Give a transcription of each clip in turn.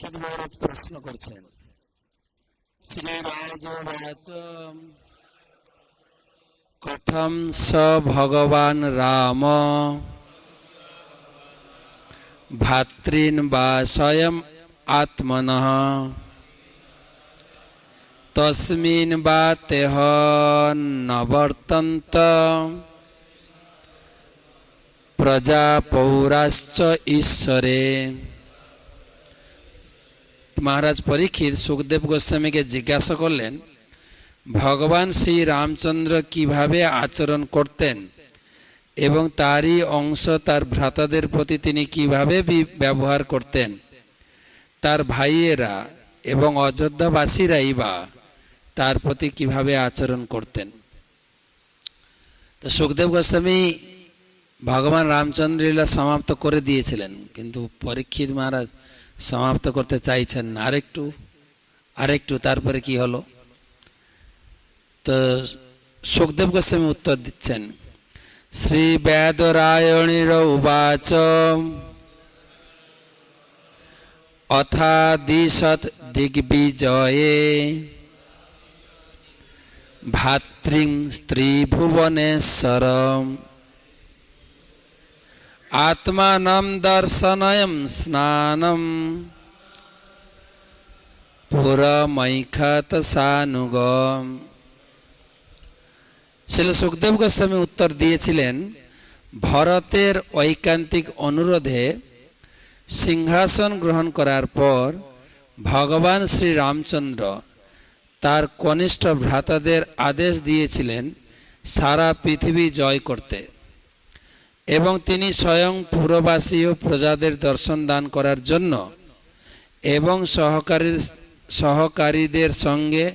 পরীক্ষিত মহারাজ প্রশ্ন করছেন, শ্রীরাজ বাচ কথম স ভগবান রাম ভাতৃন বা স্বয়ং আত্মনঃ তস্মিন বা তেহ নবর্তন্ত প্রজা পৌরাশ্চ ঈশ্বরে। মহারাজ পরীক্ষিত সুখদেব গোস্বামীকে জিজ্ঞাসা করলেন, ভগবান শ্রী রামচন্দ্র কিভাবে আচরণ করতেন এবং তারই অংশ তার ভ্রাতাদের প্রতি তিনি কিভাবে ব্যবহার করতেন, তার ভাইয়েরা এবং অযোধ্যাবাসীরাই বা তার প্রতি কিভাবে আচরণ করতেন। তো সুখদেব গোস্বামী ভগবান রামচন্দ্র লীলা সমাপ্ত করে দিয়েছিলেন, কিন্তু পরীক্ষিত মহারাজ সমাপ্ত করতে চাইছেন না, আরেকটু তারপরে কি হলো। তো সুখদেব গোস্বামী উত্তর দিচ্ছেন, শ্রী বেদরায়ণীর উবাচ অথা দিশত দিগ্বিজয়ে ভাতৃং স্ত্রী ভুবনেশ্বর আত্মানম দর্শনয়ম স্নানম পুরমৈখত সানুগম। শ্রী সুখদেব গোস্বামী উত্তর দিয়েছিলেন, ভরতের ঐকান্তিক অনুরোধে সিংহাসন গ্রহণ করার পর ভগবান শ্রী রামচন্দ্র তার কনিষ্ঠ ভ্রাতাদের আদেশ দিয়েছিলেন সারা পৃথিবী জয় করতে, এবং তিনি স্বয়ং পুরবাসী ও প্রজাদের দর্শন দান করার জন্য এবং সহকারীদের সঙ্গে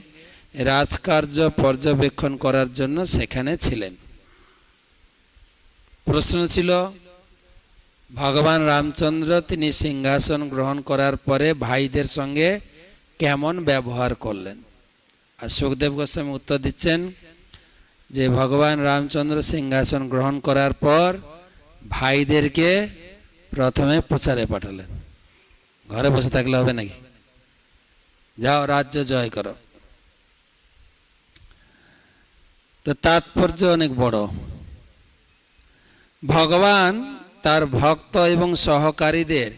রাজকার্য পর্যবেক্ষণ করার জন্য সেখানে ছিলেন। প্রশ্ন ছিল, ভগবান রামচন্দ্র তিনি সিংহাসন গ্রহণ করার পরে ভাইদের সঙ্গে কেমন ব্যবহার করলেন। আর সুখদেব গোস্বামী উত্তর দিচ্ছেন যে ভগবান রামচন্দ্র সিংহাসন গ্রহণ করার পর ভাইদেরকে প্রথমে প্রচারে পাঠালেন। ঘরে বসে থাকলে হবে নাকি? যাও রাজ্য জয় করো। তো তাৎপর্য অনেক বড়। ভগবান তার ভক্ত এবং সহকারীদের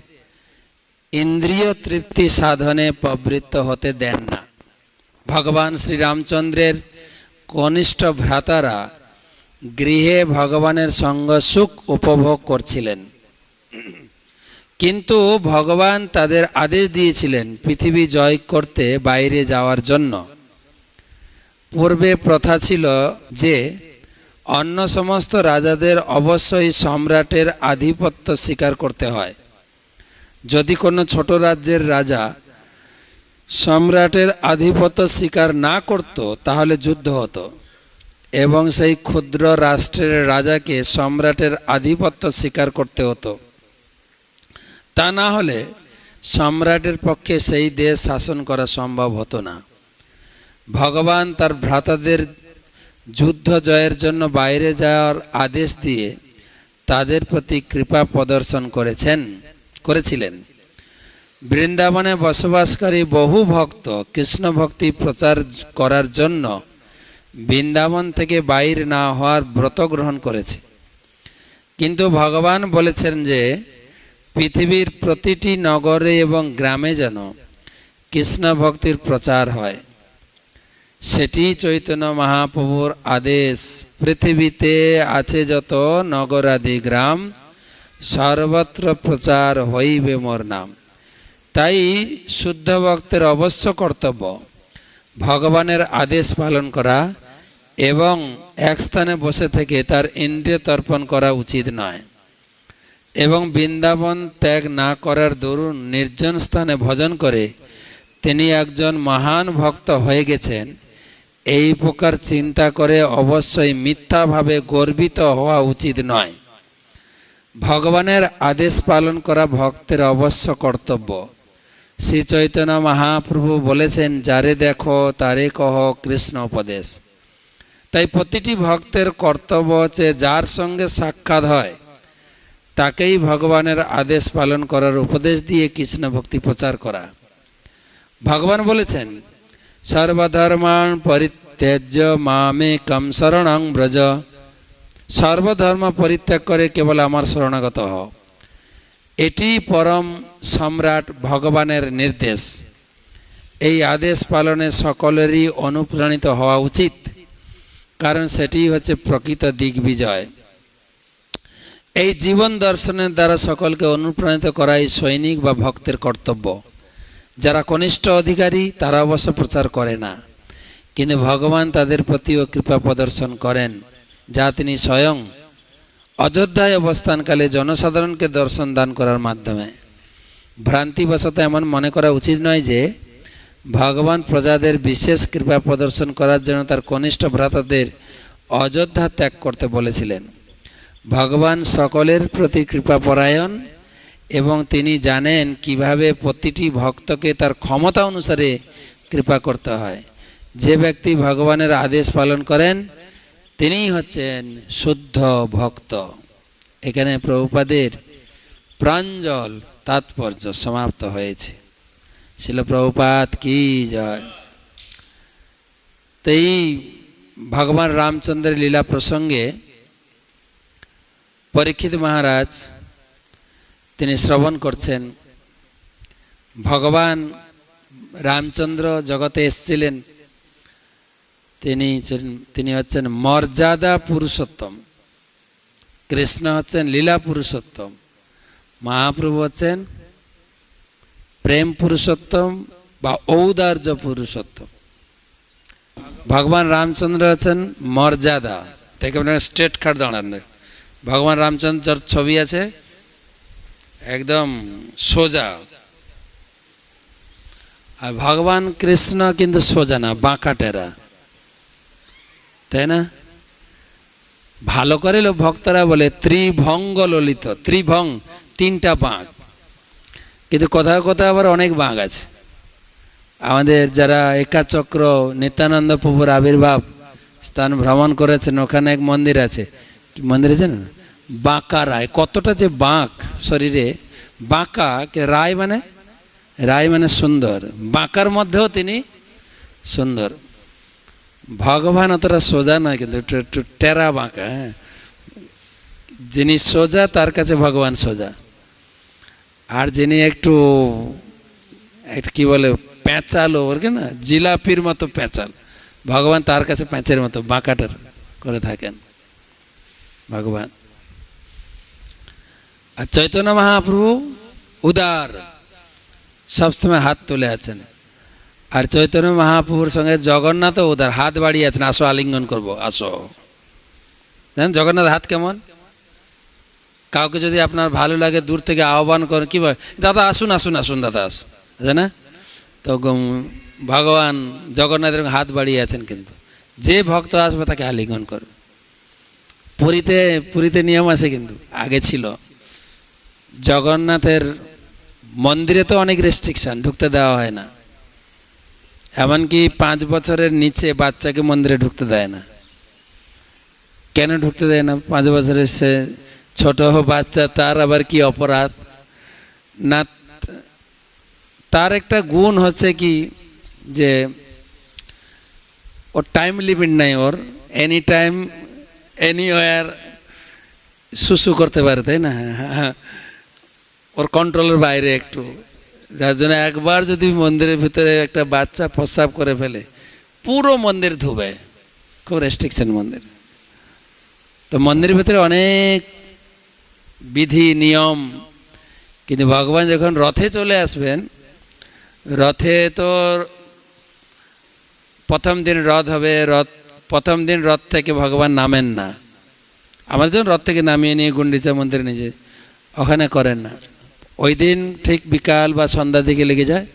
ইন্দ্রিয় তৃপ্তি সাধনে প্রবৃত্ত হতে দেন না। ভগবান শ্রীরামচন্দ্রের কনিষ্ঠ ভ্রাতারা গৃহে ভগবানের সঙ্গ সুখ উপভোগ করছিলেন, কিন্তু ভগবান তাদের আদেশ দিয়েছিলেন পৃথিবী জয় করতে বাইরে যাওয়ার জন্য। পূর্বে প্রথা ছিল যে অন্য সমস্ত রাজাদের অবশ্যই সম্রাটের আধিপত্য স্বীকার করতে হয়। যদি কোনো ছোট রাজ্যের রাজা সম্রাটের আধিপত্য স্বীকার না করত তাহলে যুদ্ধ হতো এবং সেই ক্ষুদ্র রাষ্ট্রের রাজাকে সম্রাটের আধিপত্য স্বীকার করতে হতো। তা না হলে সম্রাটের পক্ষে সেই দেশ শাসন করা সম্ভব হতো না। ভগবান তার ভ্রাতাদের যুদ্ধ জয়ের জন্য বাইরে যাওয়ার আদেশ দিয়ে তাদের প্রতি কৃপা প্রদর্শন করেছিলেন। বৃন্দাবনে বসবাসকারী বহু ভক্ত কৃষ্ণ ভক্তি প্রচার করার জন্য বৃন্দাবন থেকে বাইরে না হওয়ার ব্রত গ্রহণ করেছে, কিন্তু ভগবান বলেছেন যে পৃথিবীর প্রতিটি নগরে এবং গ্রামে যেন কৃষ্ণ ভক্তির প্রচার হয়। সেটি চৈতন্য মহাপ্রভুর আদেশ, পৃথিবীতে আছে যত নগরাদি গ্রাম সর্বত্র প্রচার হইবে মোর নাম। তাই শুদ্ধ ভক্তের অবশ্য কর্তব্য ভগবানের আদেশ পালন করা এবং এক স্থানে বসে থেকে তার ইন্দ্রিয় তর্পণ করা উচিত নয়, এবং বৃন্দাবন ত্যাগ না করার দরুন নির্জন স্থানে ভজন করে তিনি একজন মহান ভক্ত হয়ে গেছেন, এই প্রকার চিন্তা করে অবশ্যই মিথ্যাভাবে গর্বিত হওয়া উচিত নয়। ভগবানের আদেশ পালন করা ভক্তের অবশ্য কর্তব্য। শ্রী চৈতন্য মহাপ্রভু বলেছেন, যারে দেখো তারে কহ কৃষ্ণ উপদেশ। তাই প্রতিটি ভক্তের কর্তব্য হচ্ছে যার সঙ্গে সাক্ষাৎ হয় তাকেই ভগবানের আদেশ পালন করার উপদেশ দিয়ে কৃষ্ণ ভক্তি প্রচার করা। ভগবান বলেছেন, সর্বধর্মাণ পরিত্যাজ্য মামেকং শরণং ব্রজ, সর্বধর্ম পরিত্যাগ করে কেবল আমার শরণাগত হও। এটি পরম সম্রাট ভগবানের নির্দেশ। এই আদেশ পালনে সকলেরই অনুপ্রাণিত হওয়া উচিত, কারণ সেটি হচ্ছে প্রকৃত দিগ্বিজয়। এই জীবন দর্শনের দ্বারা সকলকে অনুপ্রাণিত করাই সৈনিক বা ভক্তের কর্তব্য। যারা কনিষ্ঠ অধিকারী তারা অবশ্য প্রচার করে না, কিন্তু ভগবান তাদের প্রতিও কৃপা প্রদর্শন করেন, যা তিনি স্বয়ং অযোধ্যায় অবস্থানকালে জনসাধারণকে দর্শন দান করার মাধ্যমে। ভ্রান্তিবশত এমন মনে করা উচিত নয় যে ভগবান প্রজাদের বিশেষ কৃপা প্রদর্শন করার জন্য তার কনিষ্ঠ ভ্রাতাদের অযোধ্যা ত্যাগ করতে বলেছিলেন। ভগবান সকলের প্রতি কৃপাপরায়ণ এবং তিনি জানেন কিভাবে প্রতিটি ভক্তকে তার ক্ষমতা অনুসারে কৃপা করতে হয়। যে ব্যক্তি ভগবানের আদেশ পালন করেন তিনিই হচ্ছেন শুদ্ধ ভক্ত। এখানে প্রভুপাদের প্রাঞ্জল তাৎপর্য সমাপ্ত হয়েছে। শিল প্রভুপাদ কি জয়। তো এই ভগবান রামচন্দ্রের লীলা প্রসঙ্গে পরীক্ষিত মহারাজ তিনি শ্রবণ করছেন। ভগবান রামচন্দ্র জগতে এসেছিলেন, তিনি হচ্ছেন মর্যাদা পুরুষোত্তম, কৃষ্ণ হচ্ছেন লীলা পুরুষোত্তম, মহাপ্রভু হচ্ছেন প্রেম পুরুষোত্তম বা ঔদার্য পুরুষোত্তম। ভগবান রামচন্দ্র হচ্ছেন মর্যাদা থেকে আপনারা স্ট্রেট কাট দাঁড়ান। ভগবান রামচন্দ্রের ছবি আছে একদম সোজা, আর ভগবান কৃষ্ণ কিন্তু সোজা না, বাঁকা টেরা, তাই না? ভালো করে ভক্তরা বলে ত্রিভঙ্গ ললিত, ত্রিভং তিনটা বাঁক, কিন্তু কোথাও কোথাও আবার অনেক বাঁক আছে। আমাদের যারা একাচক্র নিত্যানন্দ প্রভুর আবির্ভাব স্থান ভ্রমণ করেছেন, ওখানে এক মন্দির আছে, কি মন্দির আছে না, বাঁকা রায়। কতটা যে বাঁক শরীরে, বাঁকা কে রায় মানে, রায় মানে সুন্দর, বাঁকার মধ্যেও তিনি সুন্দর। ভগবান অতটা সোজা নয়, কিন্তু একটু টেরা বাঁকা। হ্যাঁ, যিনি সোজা তার কাছে ভগবান সোজা, আর যিনি একটু কি বলে প্যাঁচালো ওরকে না, জিলাপির মতো প্যাঁচাল, ভগবান তার কাছে প্যাঁচের মতো বাঁকাটার করে থাকেন ভগবান। আর চৈতন্য মহাপ্রভু উদার, সবসময় হাত তুলে আছেন। আর চৈতন্য মহাপ্রভুর সঙ্গে জগন্নাথ উদার, হাত বাড়িয়ে আছেন, আসো আলিঙ্গন করবো, আসো। জানেন জগন্নাথ হাত কেমন? কাউকে যদি আপনার ভালো লাগে দূর থেকে আহ্বান করেন, কি বলে, দাদা আসুন আসুন আসুন দাদা আসুন, জানা তো ভগবান জগন্নাথের হাত বাড়িয়ে আছেন, কিন্তু যে ভক্ত আসবে তাকে আলিঙ্গন করবে। পুরীতে নিয়ম আছে, কিন্তু আগে ছিল, জগন্নাথের মন্দিরে তো অনেক রেস্ট্রিকশন, ঢুকতে দেওয়া হয় না। এমনকি 5 বছরের নিচে বাচ্চাকে মন্দিরে ঢুকতে দেয় না। কেন ঢুকতে দেয় না? 5 বছরের সে ছোট বাচ্চা, তার আবার কি অপরাধ না? তার একটা গুণ হচ্ছে কি যে ওর টাইম লিমিট নাই, ওর এনি টাইম এনিওয়ার শুশু করতে পারে, তাই না? ওর কন্ট্রোলের বাইরে একটু, যার জন্য একবার যদি মন্দিরের ভিতরে একটা বাচ্চা প্রস্রাব করে ফেলে পুরো মন্দির ধুবে, খুব রেস্ট্রিকশন মন্দির। তো মন্দিরের ভিতরে অনেক বিধি নিয়ম, কিন্তু ভগবান যখন রথে চলে আসবেন, রথে তো প্রথম দিন রথ হবে, প্রথম দিন রথ থেকে ভগবান নামেন না। আমাদের যখন রথ থেকে নামিয়ে নিয়ে গুন্ডিচা মন্দিরে নিয়ে ওখানে করেন না। ওই দিন ঠিক বিকাল বা সন্ধ্যার দিকে লেগে যায়।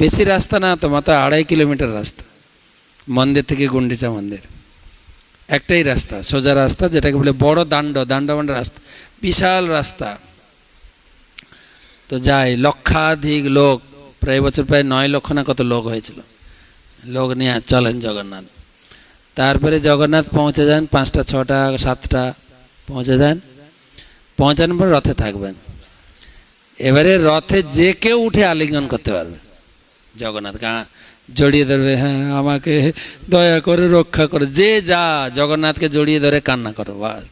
বেশি রাস্তা না তো, মাত্র 2.5 কিলোমিটার রাস্তা মন্দির থেকে গুন্ডিচা মন্দির, একটাই রাস্তা, সোজা রাস্তা, যেটাকে বলে বড় দাণ্ড মানে রাস্তা, বিশাল রাস্তা। তো যায় লক্ষাধিক লোক, প্রায় বছর প্রায় 9 লক্ষ না কত লোক হয়েছিল, লোক নিয়ে চলেন জগন্নাথ। তারপরে জগন্নাথ পৌঁছে যান 5টা 6টা 7টা পৌঁছে যান। পৌঁছানোর পর রথে থাকবেন। এবারে রথে যে কেউ উঠে আলিঙ্গন করতে পারবে জগন্নাথকে, জড়িয়ে ধরবে, হ্যাঁ আমাকে দয়া করে রক্ষা করে, যে যা জগন্নাথকে জড়িয়ে ধরে কান্না করো। বাস,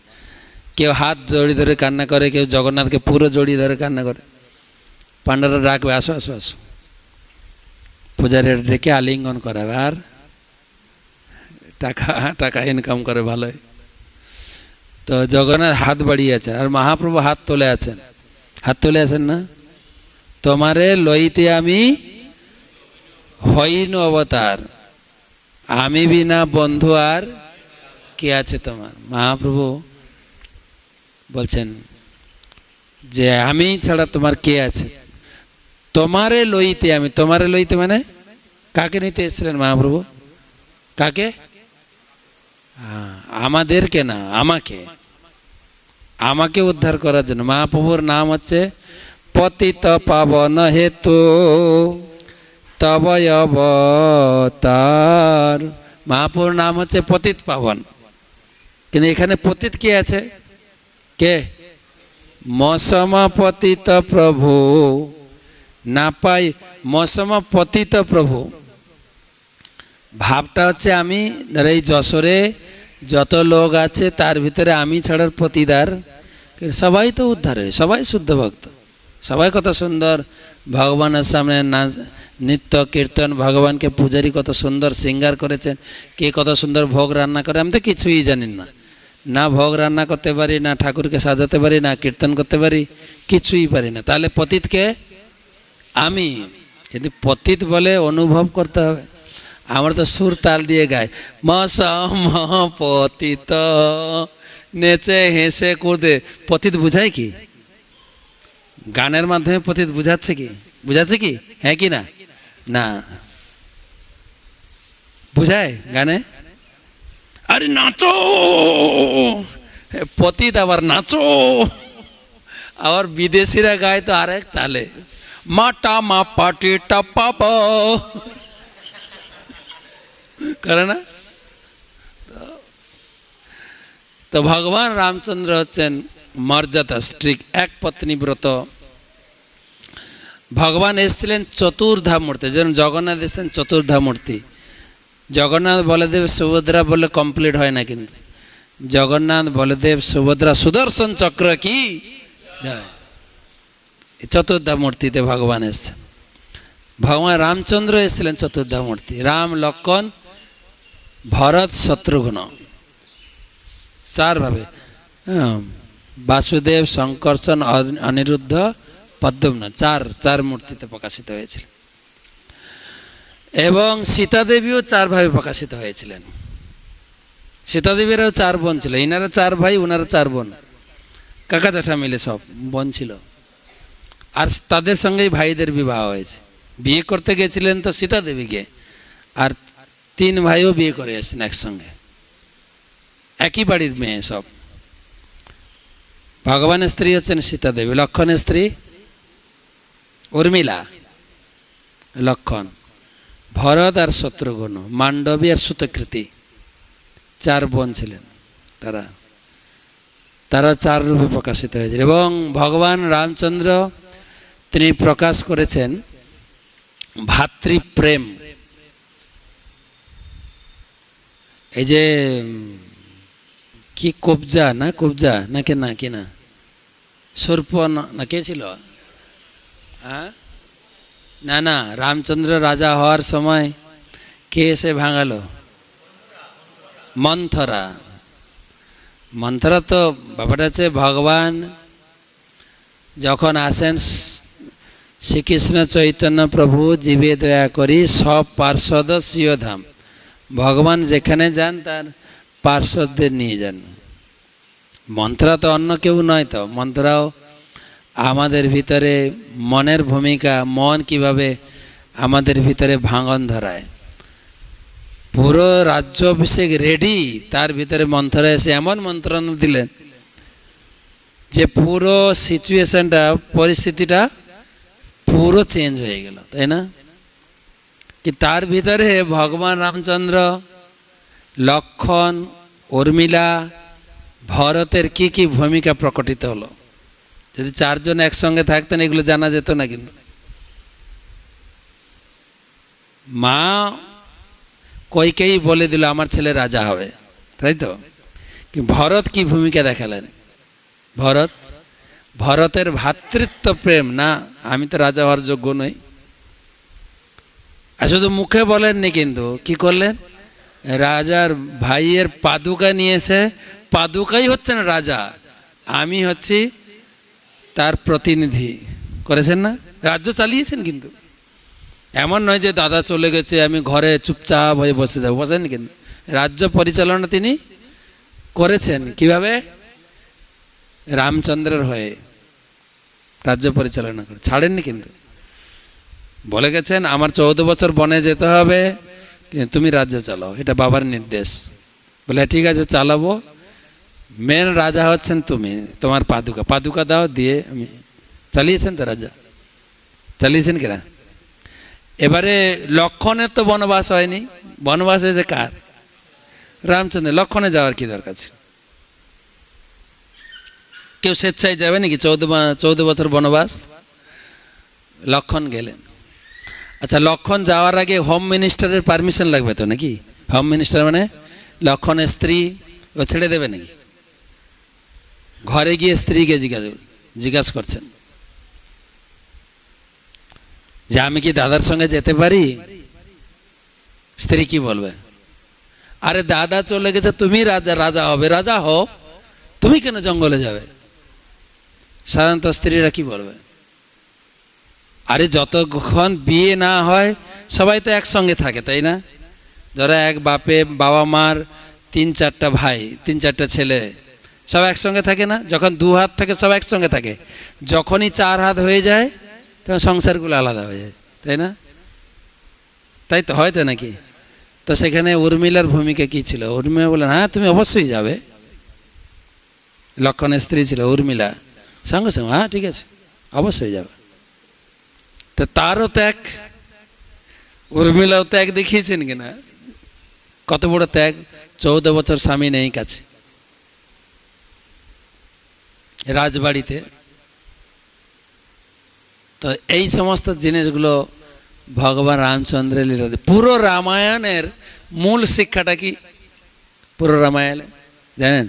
কেউ হাত জড়িয়ে ধরে কান্না করে, কেউ জগন্নাথকে পুরো জড়িয়ে ধরে কান্না করে। পান্ডারা ডাকবে, আসো আসো আসো, পূজারে ডেকে আলিঙ্গন করাবে, আর টাকা টাকা ইনকাম করে ভালোই। তো জগন্নাথ হাত বাড়িয়ে আছেন, আর মহাপ্রভু হাত তুলে আছেন, হাত তুলে আছেন না, তোমারে লইতে আমি হইন অবতার, আমি বিনা বন্ধু আর কে আছে তোমার। মহাপ্রভু বলছেন যে আমি ছাড়া তোমার কে আছে, তোমারে লইতে আমি, তোমারে লইতে মানে কাকে নিতে এসেছিলেন মহাপ্রভু, কাকে, আমাদেরকে না, আমাকে, আমাকে উদ্ধার করার জন্য। মহাপ্রভুর নাম হচ্ছে পতিত পাবন হেতু তব অবতার। মহাপ্রভুর নাম হচ্ছে পতিত পাবন, কিন্তু এখানে পতিত কে আছে, কে, মসম পতিত প্রভু না পাই, মসম পতিত প্রভু ভাবটা হচ্ছে আমি, ধর এই যশোরে যত লোক আছে তার ভিতরে আমি ছাড়ার পতিদার সবাই তো উদ্ধার হয়ে, সবাই শুদ্ধ ভক্ত, সবাই কত সুন্দর ভগবানের সামনে নাচ নৃত্য কীর্তন, ভগবানকে পূজারি কত সুন্দর সিঙ্গার করেছেন, কে কত সুন্দর ভোগ রান্না করে, আমি তো কিছুই জানি না, না ভোগ রান্না করতে পারি, না ঠাকুরকে সাজাতে পারি, না কীর্তন করতে পারি, কিছুই পারি না। তাহলে পতিতকে আমি, কিন্তু পতিত বলে অনুভব করতে হবে। আমরা তো সুর তাল দিয়ে গাই, মসম পতিত নেচে হেসে কুদে, পতিত বুঝায় কি, গানের মাধ্যমে পতিত বুঝাচ্ছে কি, বুঝাচ্ছে কি, হ্যাঁ কি না, না বুঝায় গানে, আরে নাচো, পতিত আবার নাচো, আবার বিদেশিরা গায় তো আরেক তালে, মাটা মা পাটি টাপাপ করে না। তো ভগবান রামচন্দ্র হচ্ছেন মর্যাদা স্ট্রিক, এক পত্নী ব্রত। ভগবান এসেছিলেন চতুর্ধা মূর্তি, যেমন জগন্নাথ এসেছেন চতুর্ধা মূর্তি। জগন্নাথ বলদেব সুভদ্রা বললে কমপ্লিট হয় না, কিন্তু জগন্নাথ বলদেব সুভদ্রা সুদর্শন চক্র কি চতুর্ধা মূর্তিতে ভগবান এসেছেন। ভগবান রামচন্দ্র এসেছিলেন চতুর্ধা মূর্তি, রাম লক্ষ্মণ ভরত শত্রুঘ্ন, চার ভাবে, বাসুদেব শঙ্কর্ষণ অনিরুদ্ধ পদ্মম্ন, চার মূর্তিতে প্রকাশিত হয়েছিল। এবং সীতা দেবীও চার ভাবে প্রকাশিত হয়েছিলেন। সীতা দেবীরাও চার বোন ছিল, ইনারা চার ভাই, ওনারা চার বোন, কাকা জ্যাঠা মিলে সব বোন ছিল। আর তাদের সঙ্গেই ভাইদের বিবাহ হয়েছে। বিয়ে করতে গেছিলেন তো সীতা দেবীকে, আর তিন ভাইও বিয়ে করে এসেছেন একসঙ্গে, একই বাড়ির মেয়ে সব। ভগবানের স্ত্রী হচ্ছেন সীতা দেবী, লক্ষণের স্ত্রী উর্মিলা, লক্ষণ, ভরত আর শত্রুঘ্ন, মান্ডবী আর সুতকৃতি, চার বোন ছিলেন। তারা চার রূপে প্রকাশিত হয়েছিল। এবং ভগবান রামচন্দ্র তিনি প্রকাশ করেছেন ভাতৃপ্রেম। এই যে কি কবজা নাকি না কি না সর্প না কে ছিল, না রামচন্দ্র রাজা হওয়ার সময় কে এসে ভাঙালো, মন্থরা। মন্থরা তো ব্যাপারটা হচ্ছে ভগবান যখন আসেন, শ্রীকৃষ্ণ চৈতন্য প্রভু জীবে দয়া করি সব পার্শ্বদ সিংহধাম, ভগবান যেখানে যান তার পার্শ্বদের নিয়ে যান। মন্থরা তো অন্য কেউ নয়, তো মন্থরাও আমাদের ভিতরে মনের ভূমিকা, মন কিভাবে আমাদের ভিতরে ভাঙন ধরায়। পুরো রাজ্য অভিষেক রেডি, তার ভিতরে মন্থরা এসে এমন মন্ত্রণা দিলেন যে পুরো সিচুয়েশনটা, পরিস্থিতিটা পুরো চেঞ্জ হয়ে গেল, তাই না? কি তার ভিতরে ভগবান রামচন্দ্র, লক্ষণ, উর্মিলা, ভরতের কি কি ভূমিকা প্রকটিত হলো যদি চারজন একসঙ্গে থাকতেন এগুলো জানা যেত না। কিন্তু মা কইকেই বলে দিল আমার ছেলে রাজা হবে, তাই তো? ভরত কি ভূমিকা দেখালেন? ভরতের ভ্রাতৃত্ব প্রেম, না আমি তো রাজা হওয়ার যোগ্য নই। আর শুধু মুখে বলেননি, কিন্তু কি করলেন? রাজার ভাইয়ের পাদুকা নিয়েছে, পাদুকাই হচ্ছেন রাজা, আমি হচ্ছি তার প্রতিনিধি, করেছেন না? রাজ্য চালিয়েছেন। কিন্তু এমন নয় যে দাদা চলে গেছে আমি ঘরে চুপচাপ হয়ে বসে যাবো, বসেন। কিন্তু রাজ্য পরিচালনা তিনি করেছেন। কিভাবে? রামচন্দ্রের হয়ে রাজ্য পরিচালনা করে, ছাড়েননি। কিন্তু বলে গেছেন আমার 14 বছর বনে যেতে হবে, তুমি রাজ্য চালাও, এটা বাবার নির্দেশ। বলে ঠিক আছে চালাবো, মেন রাজা হচ্ছেন তুমি, তোমার পাদুকা দাও, দিয়ে আমি চালিয়েছেন তো রাজা, চালিয়েছেন কিনা? এবারে লক্ষণের তো বনবাস হয়নি, বনবাস হয়েছে কার? রামচন্দ্র। লক্ষণে যাওয়ার কি দরকার ছিল? কেউ স্বেচ্ছায় যাবে নাকি 14 বছর বনবাস? লক্ষণ গেলেন। আচ্ছা, লক্ষণ যাওয়ার আগে হোম মিনিস্টারের পারমিশন লাগবে তো নাকি? হোম মিনিস্টার মানে লক্ষণের স্ত্রী, ও ছেড়ে দেবে নাকি? ঘরে গিয়ে স্ত্রীকে জিজ্ঞাসা করছেন যে আমি কি দাদার সঙ্গে যেতে পারি? স্ত্রী কি বলবে? আরে দাদা চলে গেছে, তুমি রাজা হবে, রাজা হও, তুমি কেন জঙ্গলে যাবে? সাধারণত স্ত্রীরা কি বলবে? আরে যতক্ষণ বিয়ে না হয় সবাই তো একসঙ্গে থাকে, তাই না? যারা এক বাবা মার 3-4টা ভাই, 3-4টা ছেলে, সব একসঙ্গে থাকে না? যখন 2 হাত থাকে সব একসঙ্গে থাকে, যখনই 4 হাত হয়ে যায় তখন সংসারগুলো আলাদা হয়ে যায়, তাই না? তাই তো, হয় তো নাকি? তো সেখানে উর্মিলার ভূমিকা কি ছিল? উর্মিলা বলেন হ্যাঁ তুমি অবশ্যই যাবে। লক্ষণের স্ত্রী ছিল উর্মিলা, সঙ্গে সঙ্গে হ্যাঁ ঠিক আছে অবশ্যই যাবে। তো তারও ত্যাগ, উর্মিলাও ত্যাগ দেখিয়েছেন কিনা? কত বড় ত্যাগ! 14 বছর স্বামী নেই কাছে, রাজবাড়িতে। তো এই সমস্ত জিনিসগুলো ভগবান রামচন্দ্রের লীলা। পুরো রামায়ণের মূল শিক্ষাটা কি? পুরো রামায়ণে জানেন?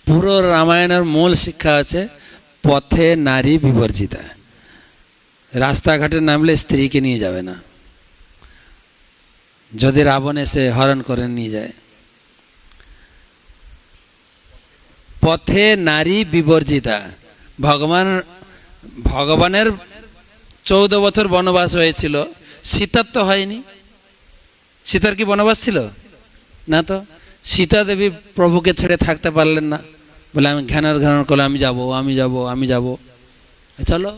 পুরো রামায়ণের মূল শিক্ষা আছে পথে নারী বিবর্জিতা। রাস্তাঘাটে নামলে স্ত্রীকে নিয়ে যাবে না, যদি রাবণ এসে হরণ করে নিয়ে যায়। পথে নারী বিবর্জিতা। ভগবানের 14 বছর বনবাস হয়েছিল, সীতার তো হয়নি। সীতার কি বনবাস ছিল? না তো। সীতা দেবী প্রভুকে ছেড়ে থাকতে পারলেন না, বলে আমি ঘ্যানার করলে আমি যাব। চলো।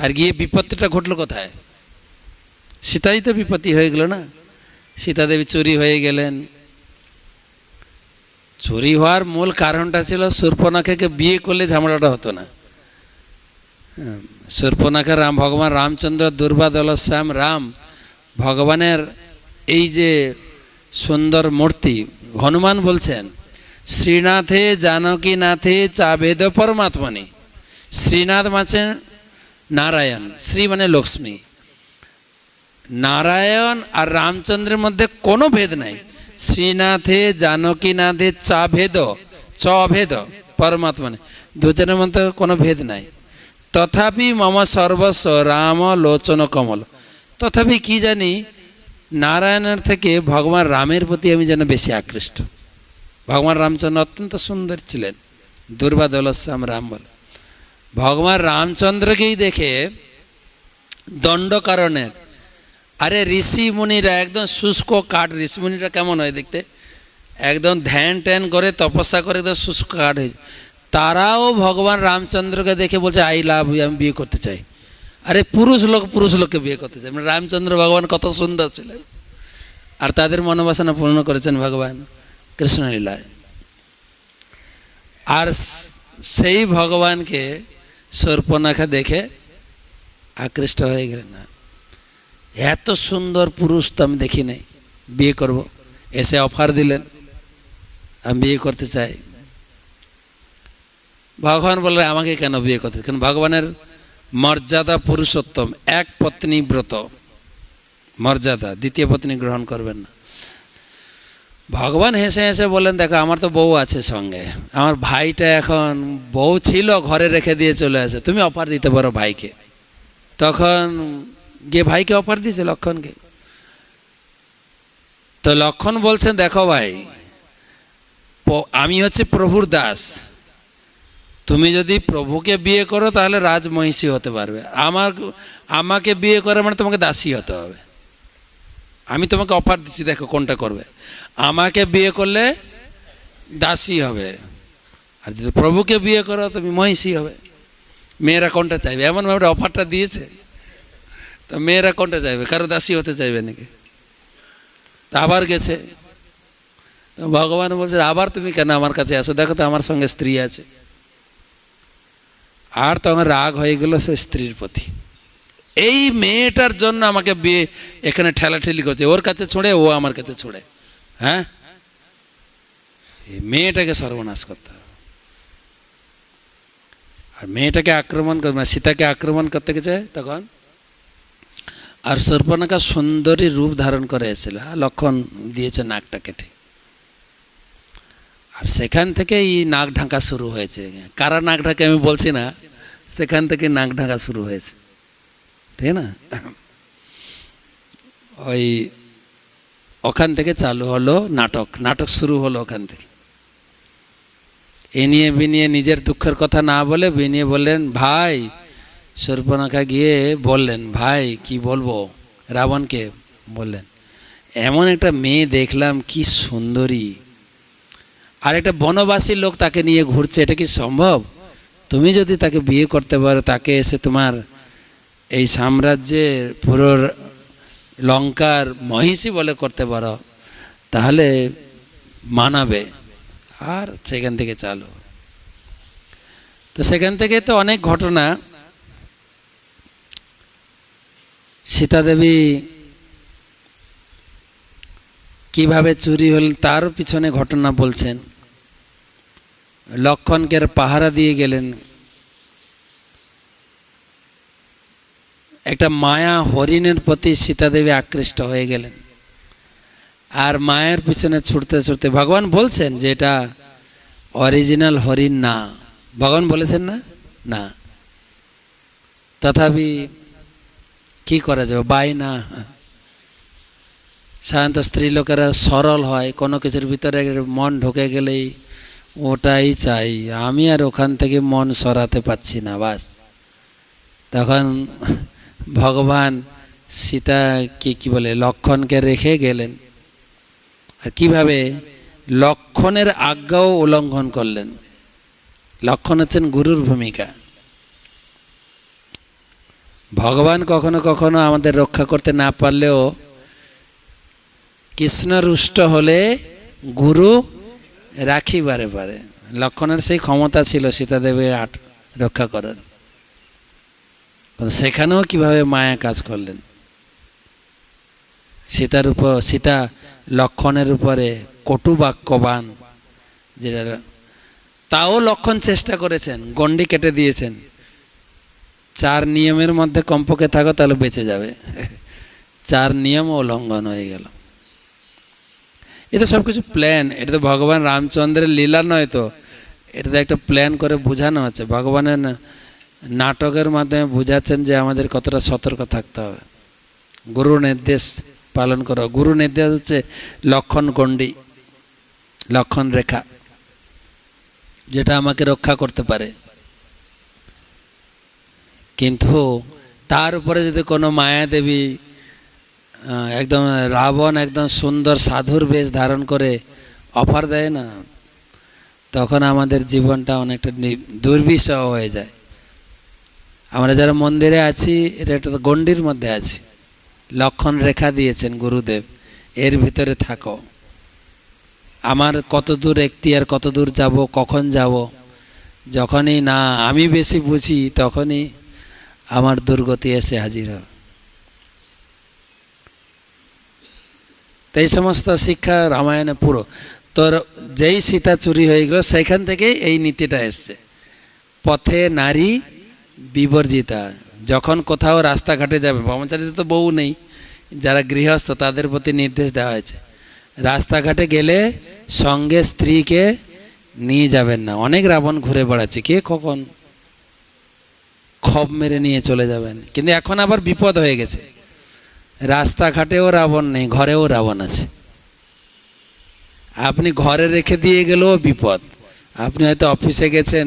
আর গিয়ে বিপত্তিটা ঘটলো কোথায়? সীতাই তো বিপত্তি হয়ে গেল না। সীতা দেবী চুরি হয়ে গেলেন। চুরি হওয়ার মূল কারণটা ছিল শূর্পণখাকে বিয়ে করলে ঝামেলাটা হতো না। শূর্পণখা ভগবান রামচন্দ্র দুর্বাদলশ্যাম রাম, ভগবানের এই যে সুন্দর মূর্তি, হনুমান বলছেন শ্রীনাথে জানকীনাথে চাবেদ পরমাত্মনি। শ্রীনাথ মানে নারায়ণ, শ্রী মানে লক্ষ্মী। নারায়ণ আর রামচন্দ্রের মধ্যে কোনো ভেদ নাই। শ্রীনাথে জানকীনাথে চভেদ পরমাত্মনি, দুজনের মধ্যে কোনো ভেদ নাই। তথাপি মম সর্বস্ব রাম লোচন কমল। তথাপি কি জানি নারায়ণের থেকে ভগবান রামের প্রতি আমি যেন বেশি আকৃষ্ট। ভগবান রামচন্দ্র অত্যন্ত সুন্দর ছিলেন, দুর্বাদলশ্যাম রাম বলে। ভগবান রামচন্দ্রকেই দেখে দণ্ডকারণের, আরে ঋষি মুনিরা একদম শুষ্ক কাঠ, ঋষি মুনিরা কেমন হয় দেখতে? একদম ধ্যান ট্যান করে তপস্যা করে একদম শুষ্ক কাঠ হয়েছে, তারাও ভগবান রামচন্দ্রকে দেখে বলছে আই লাভ ইউ, আমি বিয়ে করতে চাই। আরে পুরুষ লোককে বিয়ে করতে চাই। মানে রামচন্দ্র ভগবান কত সুন্দর ছিলেন, আর তাদের মনোবাসনা পূর্ণ করেছেন ভগবান কৃষ্ণলীলায়। আর সেই ভগবানকে শূর্পণখা দেখে আকৃষ্ট হয়ে গেলেন। না, এত সুন্দর পুরুষ তো আমি দেখি নাই, বিয়ে করব। এসে অফার দিলেন, আমি বিয়ে করতে চাই। ভগবান বললেন আমাকে কেন বিয়ে করতে, কারণ ভগবানের মর্যাদা পুরুষোত্তম, এক পত্নী ব্রত মর্যাদা, দ্বিতীয় পত্নী গ্রহণ করবেন না। ভগবান হেসে হেসে বললেন দেখো আমার তো বউ আছে সঙ্গে, আমার ভাইটা এখন বউ ছিল ঘরে রেখে দিয়ে চলে আসে, তুমি অফার দিতে পারো ভাইকে। তখন গিয়ে ভাইকে অফার দিয়েছে লক্ষণকে। তো লক্ষণ বলছেন দেখো ভাই, আমি হচ্ছে প্রভুর দাস, তুমি যদি প্রভুকে বিয়ে করো তাহলে রাজমহিষী হতে পারবে, আমাকে বিয়ে করে মানে তোমাকে দাসী হতে হবে। আমি তোমাকে অফার দিচ্ছি, দেখো কোনটা করবে। আমাকে বিয়ে করলে দাসী হবে, আর যদি প্রভুকে বিয়ে করো তুমি মহিষী হবে। মেয়েরা কোনটা চাইবে, এমনভাবে অফারটা দিয়েছে। তো মেয়েরা কোনটা চাইবে, কারো দাসী হতে চাইবে নাকি? তা আবার গেছে, তো ভগবান বলছে আবার তুমি কেন আমার কাছে আসো, দেখো তো আমার সঙ্গে স্ত্রী আছে। আর তখন রাগ হয়ে গেল সে স্ত্রীর প্রতি, এই মেয়েটার জন্য আমাকে বিয়ে এখানে ঠেলাঠেলি করছে, ওর কাছে ছুঁড়ে ও আমার কাছে ছুঁড়ে। হ্যাঁ, এই মেয়েটাকে সর্বনাশ করতে হবে। আর মেয়েটাকে আক্রমণ করবে, সীতাকে আক্রমণ করতে গেছে তখন। আর শূর্পণখা সুন্দরী রূপ ধারণ করে এসেছিল, লক্ষণ দিয়েছে নাকটা কেটে। আর সেখান থেকে এই নাক ঢাকা শুরু হয়েছে। কারা নাক ঢাকে আমি বলছি না, সেখান থেকে নাক ঢাকা শুরু হয়েছে, ঠিক না? ওই ওখান থেকে চালু হলো নাটক, নাটক শুরু হলো ওখান থেকে। এ নিয়ে বিনিয়ে নিজের দুঃখের কথা না বলে বিনিয়ে বললেন ভাই, শূর্পণখা গিয়ে বললেন ভাই কি বলবো, রাবণকে বললেন এমন একটা মেয়ে দেখলাম কি সুন্দরী, আর একটা বনবাসী লোক তাকে নিয়ে ঘুরছে, এটা কি সম্ভব? তুমি যদি তাকে বিয়ে করতে পারো, তাকে এসে তোমার এই সাম্রাজ্যের পুরো লঙ্কার মহিষী বলে করতে পারো, তাহলে মানাবে। আর সেখান থেকে চালু। তো সেখান থেকে তো অনেক ঘটনা। সীতাদেবী কিভাবে চুরি হলেন তার পিছনে ঘটনা বলছেন। লক্ষণকে পাহারা দিয়ে গেলেন, একটা মায়া হরিণের প্রতি সীতাদেবী আকৃষ্ট হয়ে গেলেন। আর মায়ের পিছনে ছুটতে ছুটতে ভগবান বলছেন যে এটা অরিজিনাল হরিণ না, ভগবান বলেছেন না, না, তথাপি কি করা যাবে, বায়না। সাধারণত স্ত্রী লোকেরা সরল হয়, কোনো কিছুর ভিতরে মন ঢুকে গেলেই ওটাই চাই, আমি আর ওখান থেকে মন সরাতে পারছি না, বাস। তখন ভগবান সীতাকে কি বলে লক্ষণকে রেখে গেলেন। আর কিভাবে লক্ষণের আজ্ঞাও উল্লঙ্ঘন করলেন। লক্ষণ হচ্ছেন গুরুর ভূমিকা। ভগবান কখনো কখনো আমাদের রক্ষা করতে না পারলেও কৃষ্ণ রুষ্ট হলে গুরু রাখিবারে পারে। লক্ষণের সেই ক্ষমতা ছিল সীতাদেবী রক্ষা করার। সেখানেও কিভাবে মায়া কাজ করলেন। সীতা লক্ষণের উপরে কটু বাক্যবান, যেটা তাও লক্ষণ চেষ্টা করেছেন, গণ্ডি কেটে দিয়েছেন, 4 নিয়মের মধ্যে কমপক্ষে থাকো তাহলে বেঁচে যাবে। 4 নিয়ম উল্লঙ্ঘন হয়ে গেল। এটা সব কিছু প্ল্যান, এটা তো ভগবান রামচন্দ্রের লীলা নয়, তো এটা তো একটা প্ল্যান করে বোঝানো হচ্ছে। ভগবানের নাটকের মাধ্যমে বোঝাচ্ছেন যে আমাদের কতটা সতর্ক থাকতে হবে। গুরু নির্দেশ পালন করো। গুরু নির্দেশ হচ্ছে লক্ষণ গণ্ডি, লক্ষণ রেখা, যেটা আমাকে রক্ষা করতে পারে। কিন্তু তার উপরে যদি কোনো মায়াদেবী, একদম রাবণ একদম সুন্দর সাধুর বেশ ধারণ করে অফার দেয় না, তখন আমাদের জীবনটা অনেকটা দুর্বিষহ হয়ে যায়। আমরা যারা মন্দিরে আছি, এটা একটা গণ্ডির মধ্যে আছি, লক্ষণ রেখা দিয়েছেন গুরুদেব, এর ভিতরে থাকো। আমার কত দূর এখতিয়ার, কত দূর যাব, কখন যাব, যখনই না আমি বেশি বুঝি তখনই আমার দুর্গতি এসে হাজির হবে। তো এই সমস্ত শিক্ষা রামায়ণে পুরো। তোর যেই সীতা চুরি হয়ে গেল সেখান থেকেই এই নীতিটা এসছে পথে নারী বিবর্জিতা। যখন কোথাও রাস্তাঘাটে যাবে, ব্রহ্মচারীদের তো বউ নেই, যারা গৃহস্থ তাদের প্রতি নির্দেশ দেওয়া হয়েছে, রাস্তাঘাটে গেলে সঙ্গে স্ত্রীকে নিয়ে যাবেন না। অনেক রাবণ ঘুরে বেড়াচ্ছে, কে কখন খপ মেরে নিয়ে চলে যাবেন। কিন্তু এখন আবার বিপদ হয়ে গেছে, রাস্তাঘাটেও রাবণ নেই, ঘরেও রাবণ আছে। আপনি ঘরে রেখে দিয়ে গেলেও বিপদ। আপনি হয়তো অফিসে গেছেন,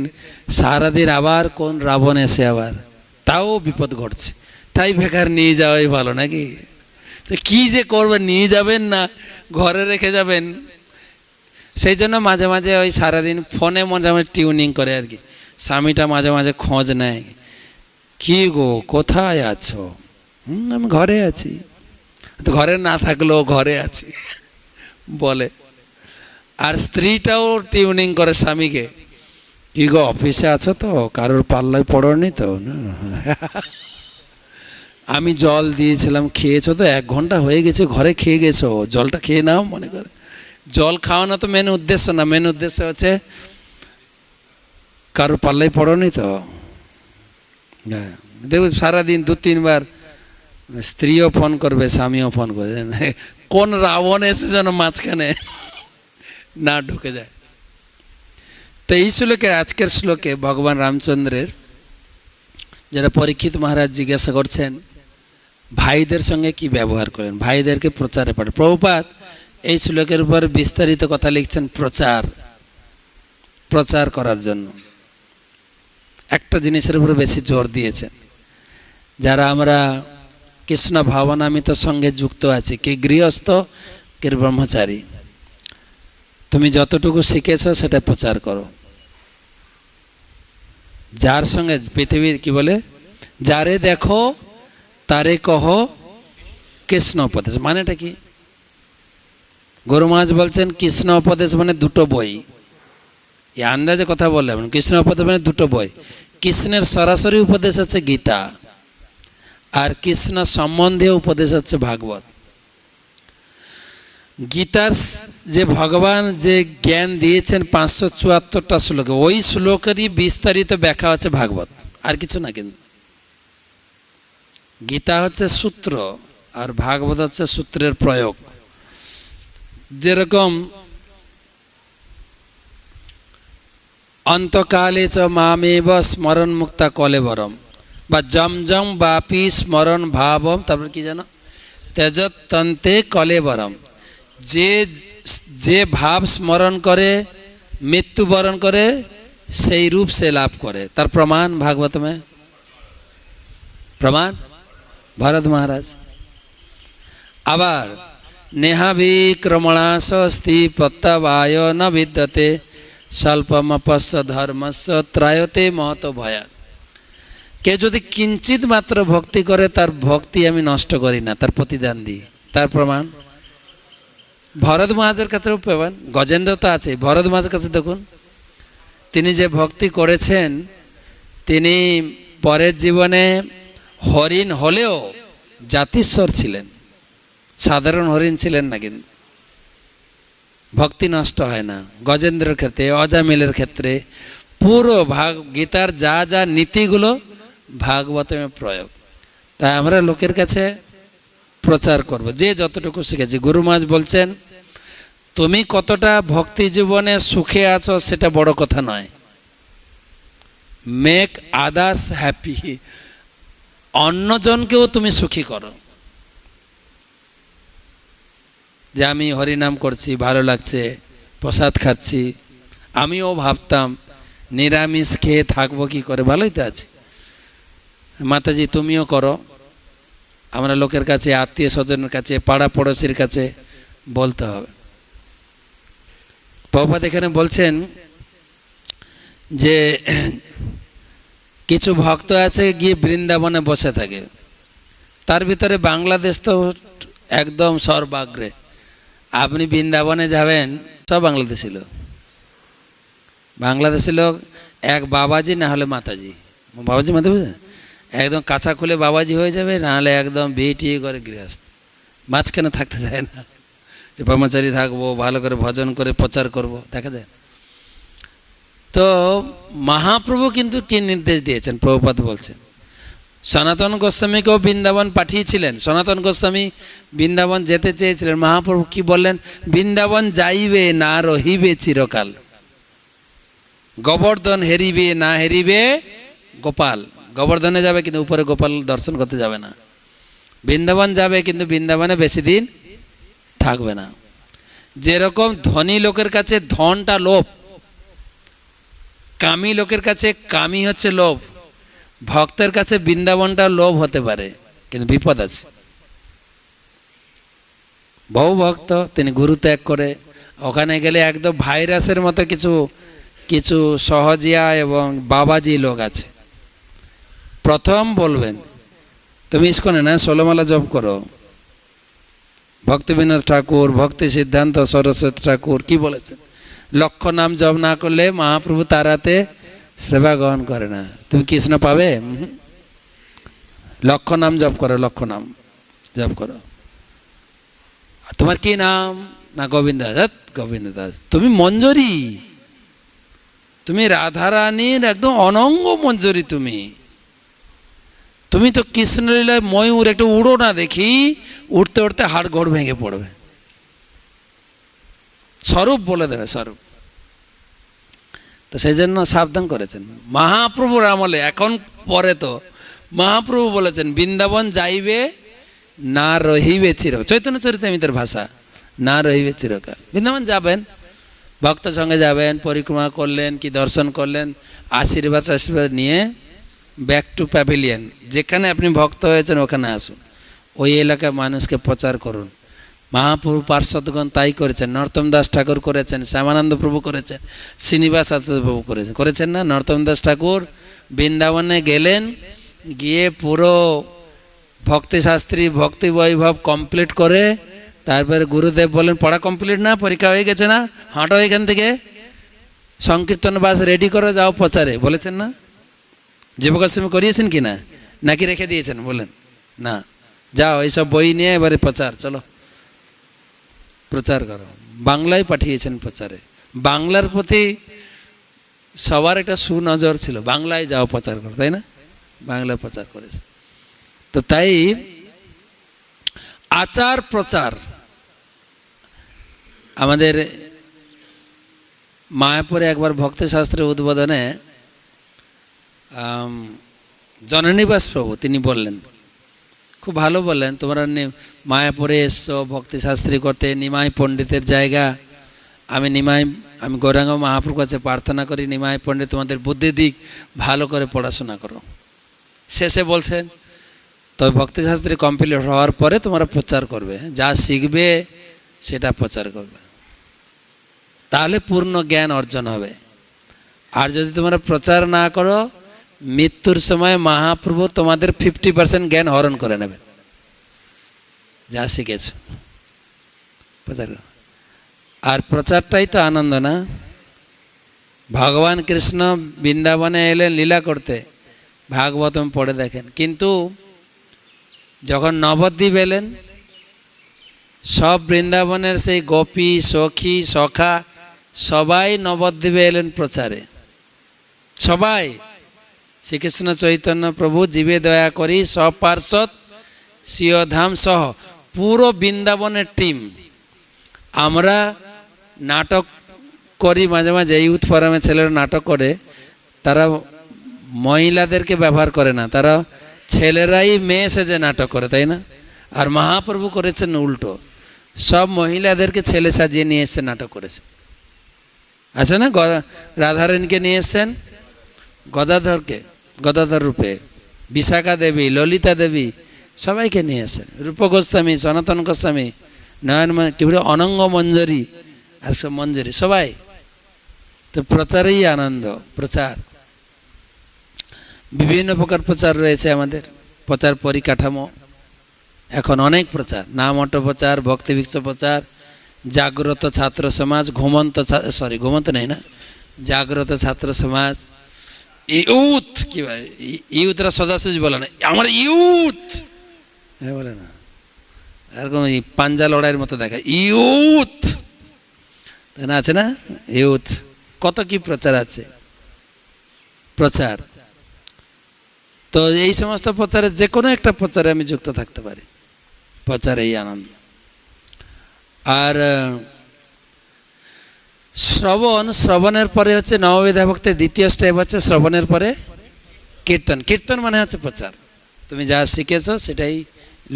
সারাদিন আবার কোন রাবণ এসে আবার, তাও বিপদ ঘটছে। তাই বেকার নিয়ে যাওয়াই ভালো, নাকি? তো কী যে করবেন, নিয়ে যাবেন না ঘরে রেখে যাবেন। সেই জন্য মাঝে মাঝে ওই সারাদিন ফোনে মাঝে মাঝে টিউনিং করে আর কি। স্বামীটা মাঝে মাঝে খোঁজ নেয়, কি গো কোথায় আছো? আমি ঘরে আছি। তো ঘরে না থাকলেও ঘরে আছি বলে। আর স্ত্রীটাও টিউনিং করে স্বামীকে, কি গো অফিসে আছো তো, কারোর পাল্লায় পড়নি তো? আমি জল দিয়েছিলাম, খেয়েছো তো? 1 ঘন্টা হয়ে গেছে, ঘরে খেয়ে গেছো, জলটা খেয়ে নাও। মনে করে জল খাওয়ানো তো মেন উদ্দেশ্য না, মেন উদ্দেশ্য হচ্ছে কারোর পাল্লায় পড়নি তো। হ্যাঁ, দেখো সারাদিন 2-3 বার স্ত্রীও ফোন করবে, স্বামীও ফোন করবে, কোন রাবণ এসে যেন মাঝখানে না ঢুকে যায়। তো এই শ্লোকে, আজকের শ্লোকে ভগবান রামচন্দ্রের, যারা পরীক্ষিত মহারাজ জিজ্ঞাসা করছেন ভাইদের সঙ্গে কি ব্যবহার করেন, ভাইদেরকে প্রচারে পাঠান। প্রভুপাদ এই শ্লোকের উপর বিস্তারিত কথা লিখছেন, প্রচার করার জন্য একটা জিনিসের উপর বেশি জোর দিয়েছেন। যারা আমরা কৃষ্ণ ভাবনামিত সঙ্গে যুক্ত আছি, কে গৃহস্থ কে ব্রহ্মচারী, তুমি যতটুকু শিখেছ সেটা প্রচার করো। যার সঙ্গে পৃথিবীর কি বলে, যারে দেখো তারে কহ কৃষ্ণ উপদেশ। মানেটা কি? গুরু মহারাজ বলছেন কৃষ্ণ উপদেশ মানে 2টো বই। এই আন্দাজে কথা বললাম, কৃষ্ণ উপদেশ মানে 2টো বই। কৃষ্ণের সরাসরি উপদেশ হচ্ছে গীতা, আর কৃষ্ণ সম্বন্ধীয় উপদেশ হচ্ছে ভাগবত। গীতার যে ভগবান যে জ্ঞান দিয়েছেন 574টা শ্লোকে, ওই শ্লোকেরই বিস্তারিত ব্যাখ্যা হচ্ছে ভাগবত, আর কিছু না। কিন্তু গীতা হচ্ছে সূত্র, আর ভাগবত হচ্ছে সূত্রের প্রয়োগ। যেরকম অন্তকালে চ মামেব স্মরণ মুক্তা কলেবরম, বা জম জম বাপি স্মরণ ভাবম, তারপর কি জানো, তেজতন্তে কলেবরম। যে ভাব স্মরণ করে মৃত্যুবরণ করে, সেই রূপ সে লাভ করে। তার প্রমাণ ভাগবত में, প্রমাণ ভরত মহারাজ। আবার নেহাভিক্রমণাস্তি প্রত্যবায় ন বিদ্যতে স্বল্পমপস্য ধর্মস্য ত্রায়তে মহত ভয়াৎ। কে যদি কিঞ্চিত মাত্র ভক্তি করে, তার ভক্তি আমি নষ্ট করি না, তার প্রতিদান দিই। তার প্রমাণ ভরত মহারাজের কাছে প্রমাণ। গজেন্দ্র তো আছে, ভরত মহারাজের কাছে দেখুন, তিনি যে ভক্তি করেছেন, তিনি পরের জীবনে হরিণ হলেও জাতিস্বর ছিলেন, সাধারণ হরিণ ছিলেন না। কিন্তু ভক্তি নষ্ট হয় না। গজেন্দ্রের ক্ষেত্রে, অজামিলের ক্ষেত্রে পুরো গীতার যা যা নীতিগুলো ভাগবতে প্রয়োগ। তাই আমরা লোকের কাছে প্রচার করব, যে যতটুকু শিখেছি। গুরু মহারাজ বলছেন, তুমি কতটা ভক্তি জীবনে সুখে আছো সেটা বড় কথা নয়, মেক আদার্স হ্যাপি, অন্যজনকেও তুমি সুখী করো। যে আমি হরিনাম করছি, ভালো লাগছে, প্রসাদ খাচ্ছি, আমিও ভাবতাম নিরামিষ খেয়ে থাকবো কি করে, ভালোই তো আছে। মাতাজি তুমিও করো। আমরা লোকের কাছে, আত্মীয় স্বজনের কাছে, পাড়া পড়োশির কাছে বলতে হবে। প্রভুপাদ এখানে বলছেন যে কিছু ভক্ত আছে গিয়ে বৃন্দাবনে বসে থাকে, তার ভিতরে বাংলাদেশ তো একদম সর্বাগ্রে। আপনি বৃন্দাবনে যাবেন, সব বাংলাদেশি লোক। বাংলাদেশি লোক এক বাবাজি না হলে মাতাজি, বাবাজি মাতা বুঝলেন, একদম কাঁচা খুলে বাবাজি হয়ে যাবে, নাহলে একদম বিয়ে করে গৃহস্থ, মাঝখানে থাকতে চায় না। যে ব্রহ্মচারী থাকবো, ভালো করে ভজন করে প্রচার করব, দেখা যায়। তো মহাপ্রভু কিন্তু কি নির্দেশ দিয়েছেন, প্রভুপাদ বলছেন, সনাতন গোস্বামীকেও বৃন্দাবন পাঠিয়েছিলেন। সনাতন গোস্বামী বৃন্দাবন যেতে চেয়েছিলেন, মহাপ্রভু কি বললেন, বৃন্দাবন যাইবে না রহিবে চিরকাল, গোবর্ধন হেরিবে না হেরিবে গোপাল। গোবর্ধনে যাবে কিন্তু উপরে গোপাল দর্শন করতে যাবে না। বৃন্দাবন যাবে কিন্তু বৃন্দাবনে বেশি দিন থাকবে না। যেরকম ধনী লোকের কাছে ধনটা লোভ, কামী লোকের কাছে কামী হচ্ছে লোভ, ভক্তের কাছে বৃন্দাবনটা লোভ হতে পারে, কিন্তু বিপদ আছে। বহু ভক্ত তিনি গুরু ত্যাগ করে ওখানে গেলে একদম ভাইরাসের মতো কিছু কিছু সহজিয়া এবং বাবাজি লোক আছে। প্রথম বলবেন তুমি ইস্কনে না 16 মালা জপ করো, ভক্তিবিনোদ ঠাকুর, ভক্তি সিদ্ধান্ত সরস্বতী ঠাকুর কি বলেছেন, লক্ষ নাম জপ না করলে মহাপ্রভু তারাতে সেবা গ্রহণ করে না। তুমি কৃষ্ণ পাবে? লক্ষ নাম জপ করো, লক্ষ নাম জপ করো। আর তোমার কি নাম? না গোবিন্দ দাস। গোবিন্দ দাস তুমি মঞ্জরি, তুমি রাধারানীর একদম অনঙ্গ মঞ্জরি। তুমি তো কৃষ্ণলীলায় ময়ূর, একটু উড়ো না দেখি, উঠতে উঠতে হাড় গোড় ভেঙে পড়বে। স্বরূপ বলে দেবে, স্বরূপ। তো সেই জন্য সাবধান করেছেন মহাপ্রভুর আমলে। এখন পরে তো মহাপ্রভু বলেছেন বৃন্দাবন যাইবে না রহিবে চিরকাল, চৈতন্য চরিতামৃতের ভাষা, না রহিবে চিরকাল। বৃন্দাবন যাবেন, ভক্ত সঙ্গে যাবেন, পরিক্রমা করলেন কি দর্শন করলেন, আশীর্বাদ নিয়ে ব্যাক টু প্যাভিলিয়ন, যেখানে আপনি ভক্ত হয়েছেন ওখানে আসুন, ওই এলাকায় মানুষকে প্রচার করুন। মহাপ্রভু পার্শ্বদগণ তাই করেছেন, নরোত্তম দাস ঠাকুর করেছেন, শ্যামানন্দ প্রভু করেছেন, শ্রীনিবাস আচার্য প্রভু করেছেন না। নরোত্তম দাস ঠাকুর বৃন্দাবনে গেলেন, গিয়ে পুরো ভক্তিশাস্ত্রী ভক্তি বৈভব কমপ্লিট করে তারপরে গুরুদেব বলেন পড়া কমপ্লিট না, পরীক্ষা হয়ে গেছে না, হাঁটো এখান থেকে, সংকীর্তন বাস রেডি করে যাও প্রচারে, বলেছেন না? জীবগোস্বামী করিয়েছেন কি না, নাকি রেখে দিয়েছেন? বলেন না, যাও এইসব বই নিয়ে এবারে প্রচার, চলো প্রচার করো। বাংলায় পাঠিয়েছেন প্রচারে। বাংলার প্রতি সবার একটা সুনজর ছিল, বাংলায় যাও প্রচার করো, তাই না? বাংলায় প্রচার করেছে। তো তাই আচার প্রচার আমাদের মায়াপুরে একবার ভক্তিশাস্ত্রের উদ্বোধনে জননিবাস প্রভু তিনি বললেন, খুব ভালো বললেন, তোমরা মায়াপুরে এসছো ভক্তিশাস্ত্রী করতে, নিমাই পণ্ডিতের জায়গা। আমি গৌরাঙ্গ মহাপ্রভুর কাছে প্রার্থনা করি নিমাই পণ্ডিত তোমাদের বুদ্ধি দিক, ভালো করে পড়াশোনা করো। শেষে বলছেন তবে ভক্তিশাস্ত্রী কমপ্লিট হওয়ার পরে তোমরা প্রচার করবে, যা শিখবে সেটা প্রচার করবে, তাহলে পূর্ণ জ্ঞান অর্জন হবে। আর যদি তোমরা প্রচার না করো, মৃত্যুর সময় মহাপ্রভু তোমাদের 50% জ্ঞান হরণ করে নেবে, যা শিখেছ প্রচার। আর প্রচারটাই তো আনন্দ না? ভগবান কৃষ্ণ বৃন্দাবনে এলেন লীলা করতে, ভাগবতম পড়ে দেখেন। কিন্তু যখন নবদ্বীপ এলেন, সব বৃন্দাবনের সেই গোপী সখী সখা সবাই নবদ্বীপে এলেন প্রচারে, সবাই। শ্রীকৃষ্ণ চৈতন্য প্রভু জীবে দয়া করি সব পার্শ্বদ সিওধাম সহ পুরো বৃন্দাবনের টিম। আমরা নাটক করি মাঝে মাঝে, ইউথ ফোরামে ছেলেরা নাটক করে, তারা মহিলাদেরকে ব্যবহার করে না, তারা ছেলেরাই মেয়ে সেজে নাটক করে, তাই না? আর মহাপ্রভু করেছেন উল্টো, সব মহিলাদেরকে ছেলে সাজিয়ে নিয়ে এসে নাটক করেছেন। আছে না, রাধারানীকে নিয়ে এসছেন, গদাধর রূপে, বিশাখা দেবী, ললিতা দেবী, সবাইকে নিয়ে এসেছেন, রূপ গোস্বামী, সনাতন গোস্বামী, নয়ন কি বলে অনঙ্গ মঞ্জরি, আর সব মঞ্জরি সবাই। তো প্রচারেই আনন্দ, প্রচার বিভিন্ন প্রকার প্রচার রয়েছে আমাদের, প্রচার পরিকাঠামো এখন অনেক প্রচার, নামঠ প্রচার, ভক্তিভিক্ষ প্রচার, জাগ্রত ছাত্র সমাজ, ঘুমন্ত নেই না, জাগ্রত ছাত্র সমাজ, ইউথ, কি ভাই ইউথরা সোজাসুজি বলে না, আমার ইউথ হ্যাঁ বলে না, এরকম পাঞ্জা লড়াইয়ের মতো দেখা, ইউথ তাই না, আছে না ইউথ, কত কি প্রচার আছে। প্রচার। তো এই সমস্ত প্রচারে যে কোনো একটা প্রচারে আমি যুক্ত থাকতে পারি, প্রচারে এই আনন্দ। আর শ্রবণের পরে হচ্ছে নববিধা ভক্তির দ্বিতীয় স্টেপ হচ্ছে শ্রবণের পরে কীর্তন। কীর্তন মানে হচ্ছে প্রচার। তুমি যা শিখেছো সেটাই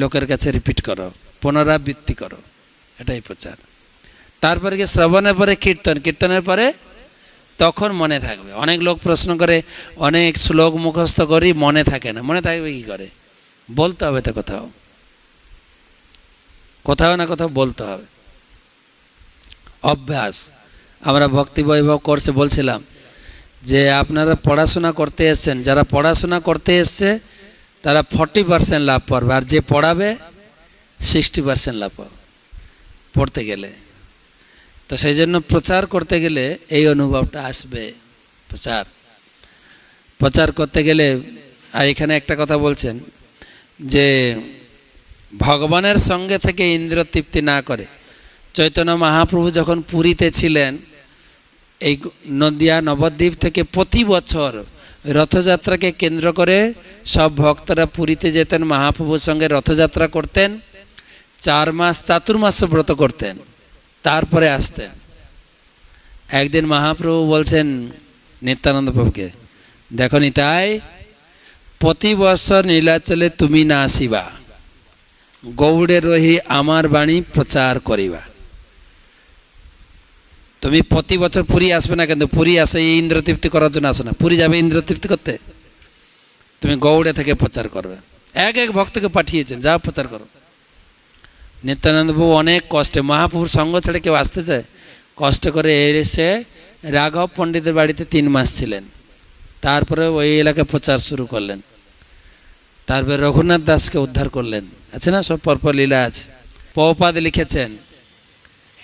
লোকের কাছে রিপিট করো, পুনরাবৃত্তি করো, এটাই প্রচার। তারপরে কি শ্রবণের পরে কীর্তন, কীর্তনের পরে তখন মনে থাকবে। অনেক লোক প্রশ্ন করে, অনেক শ্লোক মুখস্থ করি মনে থাকে না। মনে থাকবে কি করে? বলতে হবে তো, কোথাও না কোথাও বলতে হবে। অভ্যাস। আমরা ভক্তি বৈভব কোর্সে বলছিলাম যে আপনারা পড়াশোনা করতে এসছেন, যারা পড়াশোনা করতে এসছে তারা 40% লাভ পাবে, আর যে পড়াবে 60% লাভ পাবে পড়তে গেলে। তো সেই জন্য প্রচার করতে গেলে এই অনুভবটা আসবে। প্রচার করতে গেলে, আর এখানে একটা কথা বলছেন যে ভগবানের সঙ্গে থেকে ইন্দ্র তৃপ্তি না করে, চৈতন্য মহাপ্রভু যখন পুরীতে ছিলেন, এই নদিয়া নবদ্বীপ থেকে প্রতি বছর রথযাত্রাকে কেন্দ্র করে সব ভক্তরা পুরীতে যেতেন, মহাপ্রভুর সঙ্গে রথযাত্রা করতেন, 4 মাস চাতুর্মাস ব্রত করতেন, তারপরে আসতেন। একদিন মহাপ্রভু বলছেন নিত্যানন্দ প্রভুকে, দেখো নিতাই, প্রতি বছর নীলাচলে তুমি না আসিবা, গৌড়ে রহি আমার বাণী প্রচার করিবা। তুমি প্রতি বছর পুরী আসবে না, কিন্তু পুরী আসে এই ইন্দ্রতৃপ্তি করার জন্য আসো না। পুরী যাবে ইন্দ্রতৃপ্তি করতে, তুমি গৌড়ে থেকে প্রচার করবে। এক ভক্তকে পাঠিয়েছেন, যাও প্রচার করো। নিত্যানন্দ প্রভু অনেক কষ্টে, মহাপ্রভুর সঙ্গ ছেড়ে কেউ আসতে চায়, কষ্ট করে এসে রাঘব পণ্ডিতের বাড়িতে 3 মাস ছিলেন। তারপরে ওই এলাকায় প্রচার শুরু করলেন। তারপরে রঘুনাথ দাসকে উদ্ধার করলেন। আছে না, সব পরপর লীলা আছে। প্রভুপাদ লিখেছেন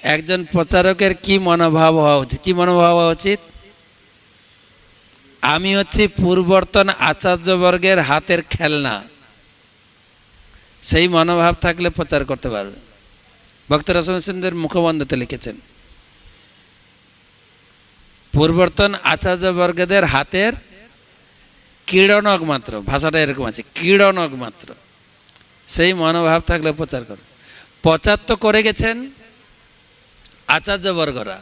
একজন প্রচারকের কি মনোভাব হওয়া উচিত। কি মনোভাব হওয়া উচিত? আমি হচ্ছি পূর্বর্তন আচার্যবর্গের হাতের খেলনা। সেই মনোভাব থাকলে প্রচার করতে পারবে। ভক্ত রসমচন্দ্রের মুখবন্ধতে লিখেছেন পূর্বর্তন আচার্যবর্গদের হাতের ক্রীড়নক মাত্র, ভাষাটা এরকম আছে, ক্রীড়নক মাত্র। সেই মনোভাব থাকলে প্রচার করবে। প্রচার তো করে গেছেন আচার্যবর্গরা।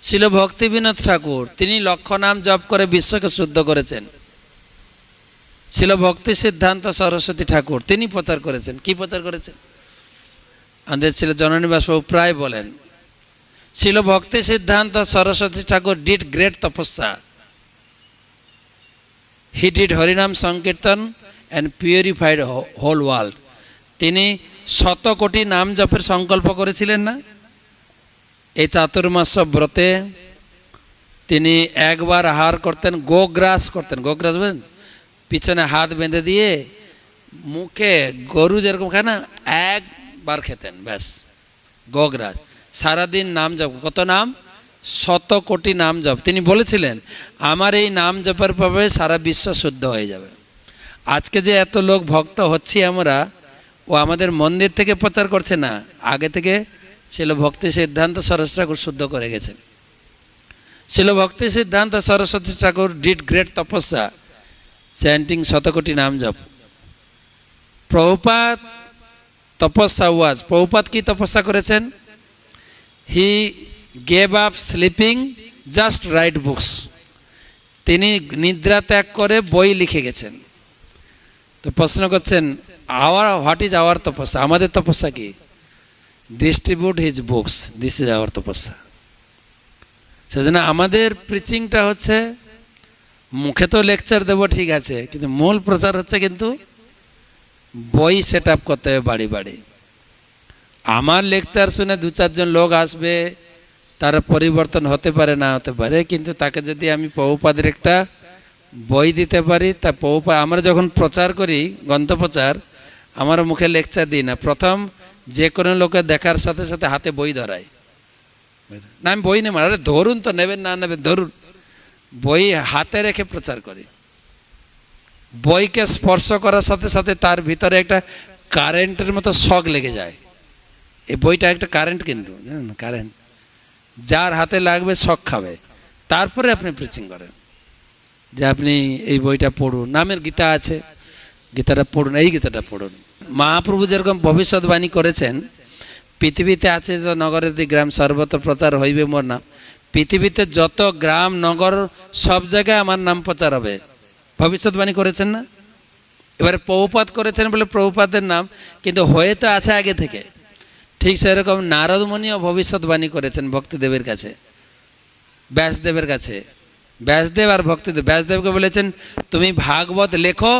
শিল ভক্তিবিনোদ ঠাকুর, তিনি লক্ষ নাম জপ করে বিশ্বকে শুদ্ধ করেছেন। শিল ভক্তি সিদ্ধান্ত সরস্বতী ঠাকুর, তিনি প্রচার করেছেন। কি প্রচার করেছেন? আমাদের ছিল জননীবাস বাবু প্রায় বলেন, শিল ভক্তি সিদ্ধান্ত সরস্বতী ঠাকুর ডিড গ্রেট তপস্যা। হি ডিড হরিনাম সংকীর্তন অ্যান্ড পিউরিফাইড হোল ওয়ার্ল্ড। তিনি 100 কোটি নাম জপের সংকল্প করেছিলেন না? এই চাতুর্মাস ব্রতে তিনি একবার আহার করতেন, গোগ্রাস করতেন। গোগ্রাস বলেন, পিছনে হাত বেঁধে দিয়ে মুখে গরু যেরকম খায় না, একবার খেতেন, ব্যাস গোগ্রাস। সারাদিন নাম জপ। কত নাম? 100 কোটি নাম জপ। তিনি বলেছিলেন আমার এই নাম জপের প্রভাবে সারা বিশ্ব শুদ্ধ হয়ে যাবে। আজকে যে এত লোক ভক্ত হচ্ছি আমরা, ও আমাদের মন্দির থেকে প্রচার করছে না, আগে থেকে শিল ভক্তি সিদ্ধান্ত সরস্বতী ঠাকুর শুদ্ধ করে গেছেন। শিল ভক্তি সিদ্ধান্ত সরস্বতী ঠাকুর ডিড গ্রেট তপস্যা, চ্যান্টিং 100 কোটি নাম জপ। প্রভুপাদ তপস্যা ওয়াজ, প্রভুপাদ কি তপস্যা করেছেন? He gave up sleeping, just right books. তিনি নিদ্রা ত্যাগ করে বই লিখে গেছেন। তো প্রশ্ন করছেন হোয়াট ইজ আওয়ার তপস্যা? আমাদের তপস্যা কি? Distribute his books, this is our তপস্যা। সেজন্য আমাদের প্রিচিংটা হচ্ছে, মুখে তো লেকচার দেবো ঠিক আছে, কিন্তু মূল প্রচার হচ্ছে কিন্তু বই সেট আপ করতে হবে বাড়ি বাড়ি। আমার লেকচার শুনে 2-4 জন লোক আসবে, তার পরিবর্তন হতে পারে, না হতে পারে, কিন্তু তাকে যদি আমি প্রভুপাদের একটা বই দিতে পারি, তা প্রভুপাদ, আমরা যখন প্রচার করি গ্রন্থপ্রচার, আমার মুখে লেকচার দিই না। প্রথম যে কোনো লোকের দেখার সাথে সাথে হাতে বই ধরাই, না আমি বই নেব, আরে ধরুন তো, নেবেন না নেবেন ধরুন, বই হাতে রেখে প্রচার করি। বইকে স্পর্শ করার সাথে সাথে তার ভিতরে একটা কারেন্টের মতো শক লেগে যায়। এই বইটা একটা কারেন্ট, কিন্তু কারেন্ট, যার হাতে লাগবে শক খাবে, তারপরে আপনি প্রিচিং করেন। যে আপনি এই বইটা পড়ুন, নামের গীতা আছে, গীতাটা পড়ুন, এই গীতাটা পড়ুন। মহাপ্রভু যেরকম ভবিষ্যৎবাণী করেছেন, পৃথিবীতে আছে তো নগরেতে গ্রাম সর্বত্র প্রচার হইবে মোর নাম, পৃথিবীতে যত গ্রাম নগর সব জায়গায় আমার নাম প্রচার হবে, ভবিষ্যৎবাণী করেছেন না? এবারে প্রভুপাদ করেছেন বলে প্রভুপাদের নাম, কিন্তু হয়ে তো আছে আগে থেকে। ঠিক সেরকম নারদমুনিও ভবিষ্যৎবাণী করেছেন ভক্তিদেবের কাছে, ব্যাসদেবের কাছে। ব্যাসদেব আর ভক্তিদেব, ব্যাসদেবকে বলেছেন তুমি ভাগবত লেখো,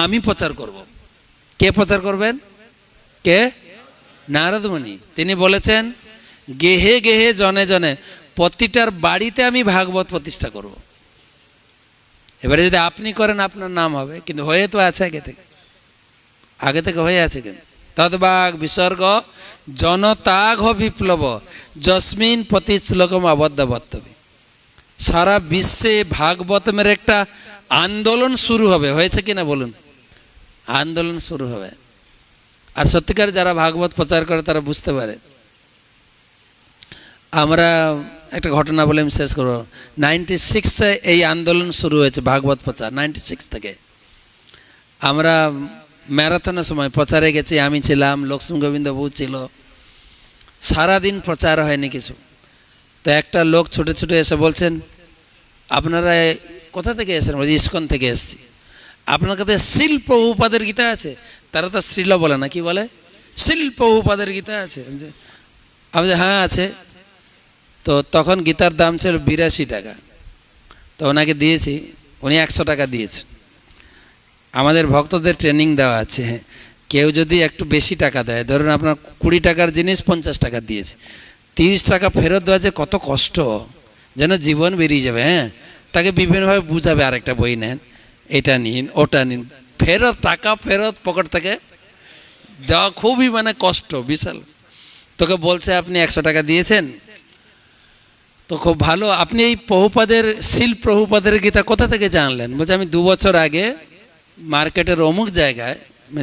আমি প্রচার করব। কে প্রচার করবেন? কে? নারদমুনি। তিনি বলেছেন গেহে গেহে জনে জনে, প্রতিটার বাড়িতে আমি ভাগবত প্রতিষ্ঠা করব। এবারে যদি আপনি করেন আপনার নাম হবে, কিন্তু হয়ে তো আছে আগে থেকে হয়ে আছে। কিন্তু তদ্বাগ বিসর্গ জনতাঘ বিপ্লব যস্মিন প্রতি শ্লোকম আবদ্ধ বক্তব্য, সারা বিশ্বে ভাগবতমের একটা আন্দোলন শুরু হবে। হয়েছে কিনা বলুন? আন্দোলন শুরু হবে। আর সত্যিকার যারা ভাগবত প্রচার করে তারা বুঝতে পারে। আমরা একটা ঘটনা বলে আমি শেষ করবো। 96-এ এই আন্দোলন শুরু হয়েছে ভাগবত প্রচার, 96 থেকে। আমরা ম্যারাথনের সময় প্রচারে গেছি, আমি ছিলাম, লক্ষ্মী গোবিন্দ বউ ছিল। সারাদিন প্রচার হয়নি কিছু। তো একটা লোক ছুটে ছুটে এসে বলছেন আপনারা কোথা থেকে এসেছেন? বলছি ইস্কন থেকে এসেছি। আপনার কাছে শিল প্রভুপাদের গীতা আছে? তারা তো শ্রীল বলে না, কি বলে? শিল প্রভুপাদের গীতা আছে। আমি হ্যাঁ আছে। তো তখন গীতার দাম ছিল 82 টাকা। তো ওনাকে দিয়েছি, উনি 100 টাকা দিয়েছেন। আমাদের ভক্তদের ট্রেনিং দেওয়া আছে, কেউ যদি একটু বেশি টাকা দেয়, ধরুন আপনার 20 টাকার জিনিস 50 টাকা দিয়েছে, 30 টাকা ফেরত দেওয়া যে কত কষ্ট, যেন জীবন বেরিয়ে যাবে। হ্যাঁ, তাকে বিভিন্নভাবে বুঝাবে, আরেকটা বই নেন, এটা নিন, ওটা নিন, ফেরত টাকা ফেরত পকেট থেকে দেওয়া খুবই মানে কষ্ট বিশাল। তোকে বলছে আপনি 100 টাকা দিয়েছেন তো খুব ভালো, আপনি এই প্রভুপাদের শিল প্রভুপাদের গীতা কোথা থেকে জানলেন? বলছে আমি 2 বছর আগে মার্কেটের অমুক জায়গায়,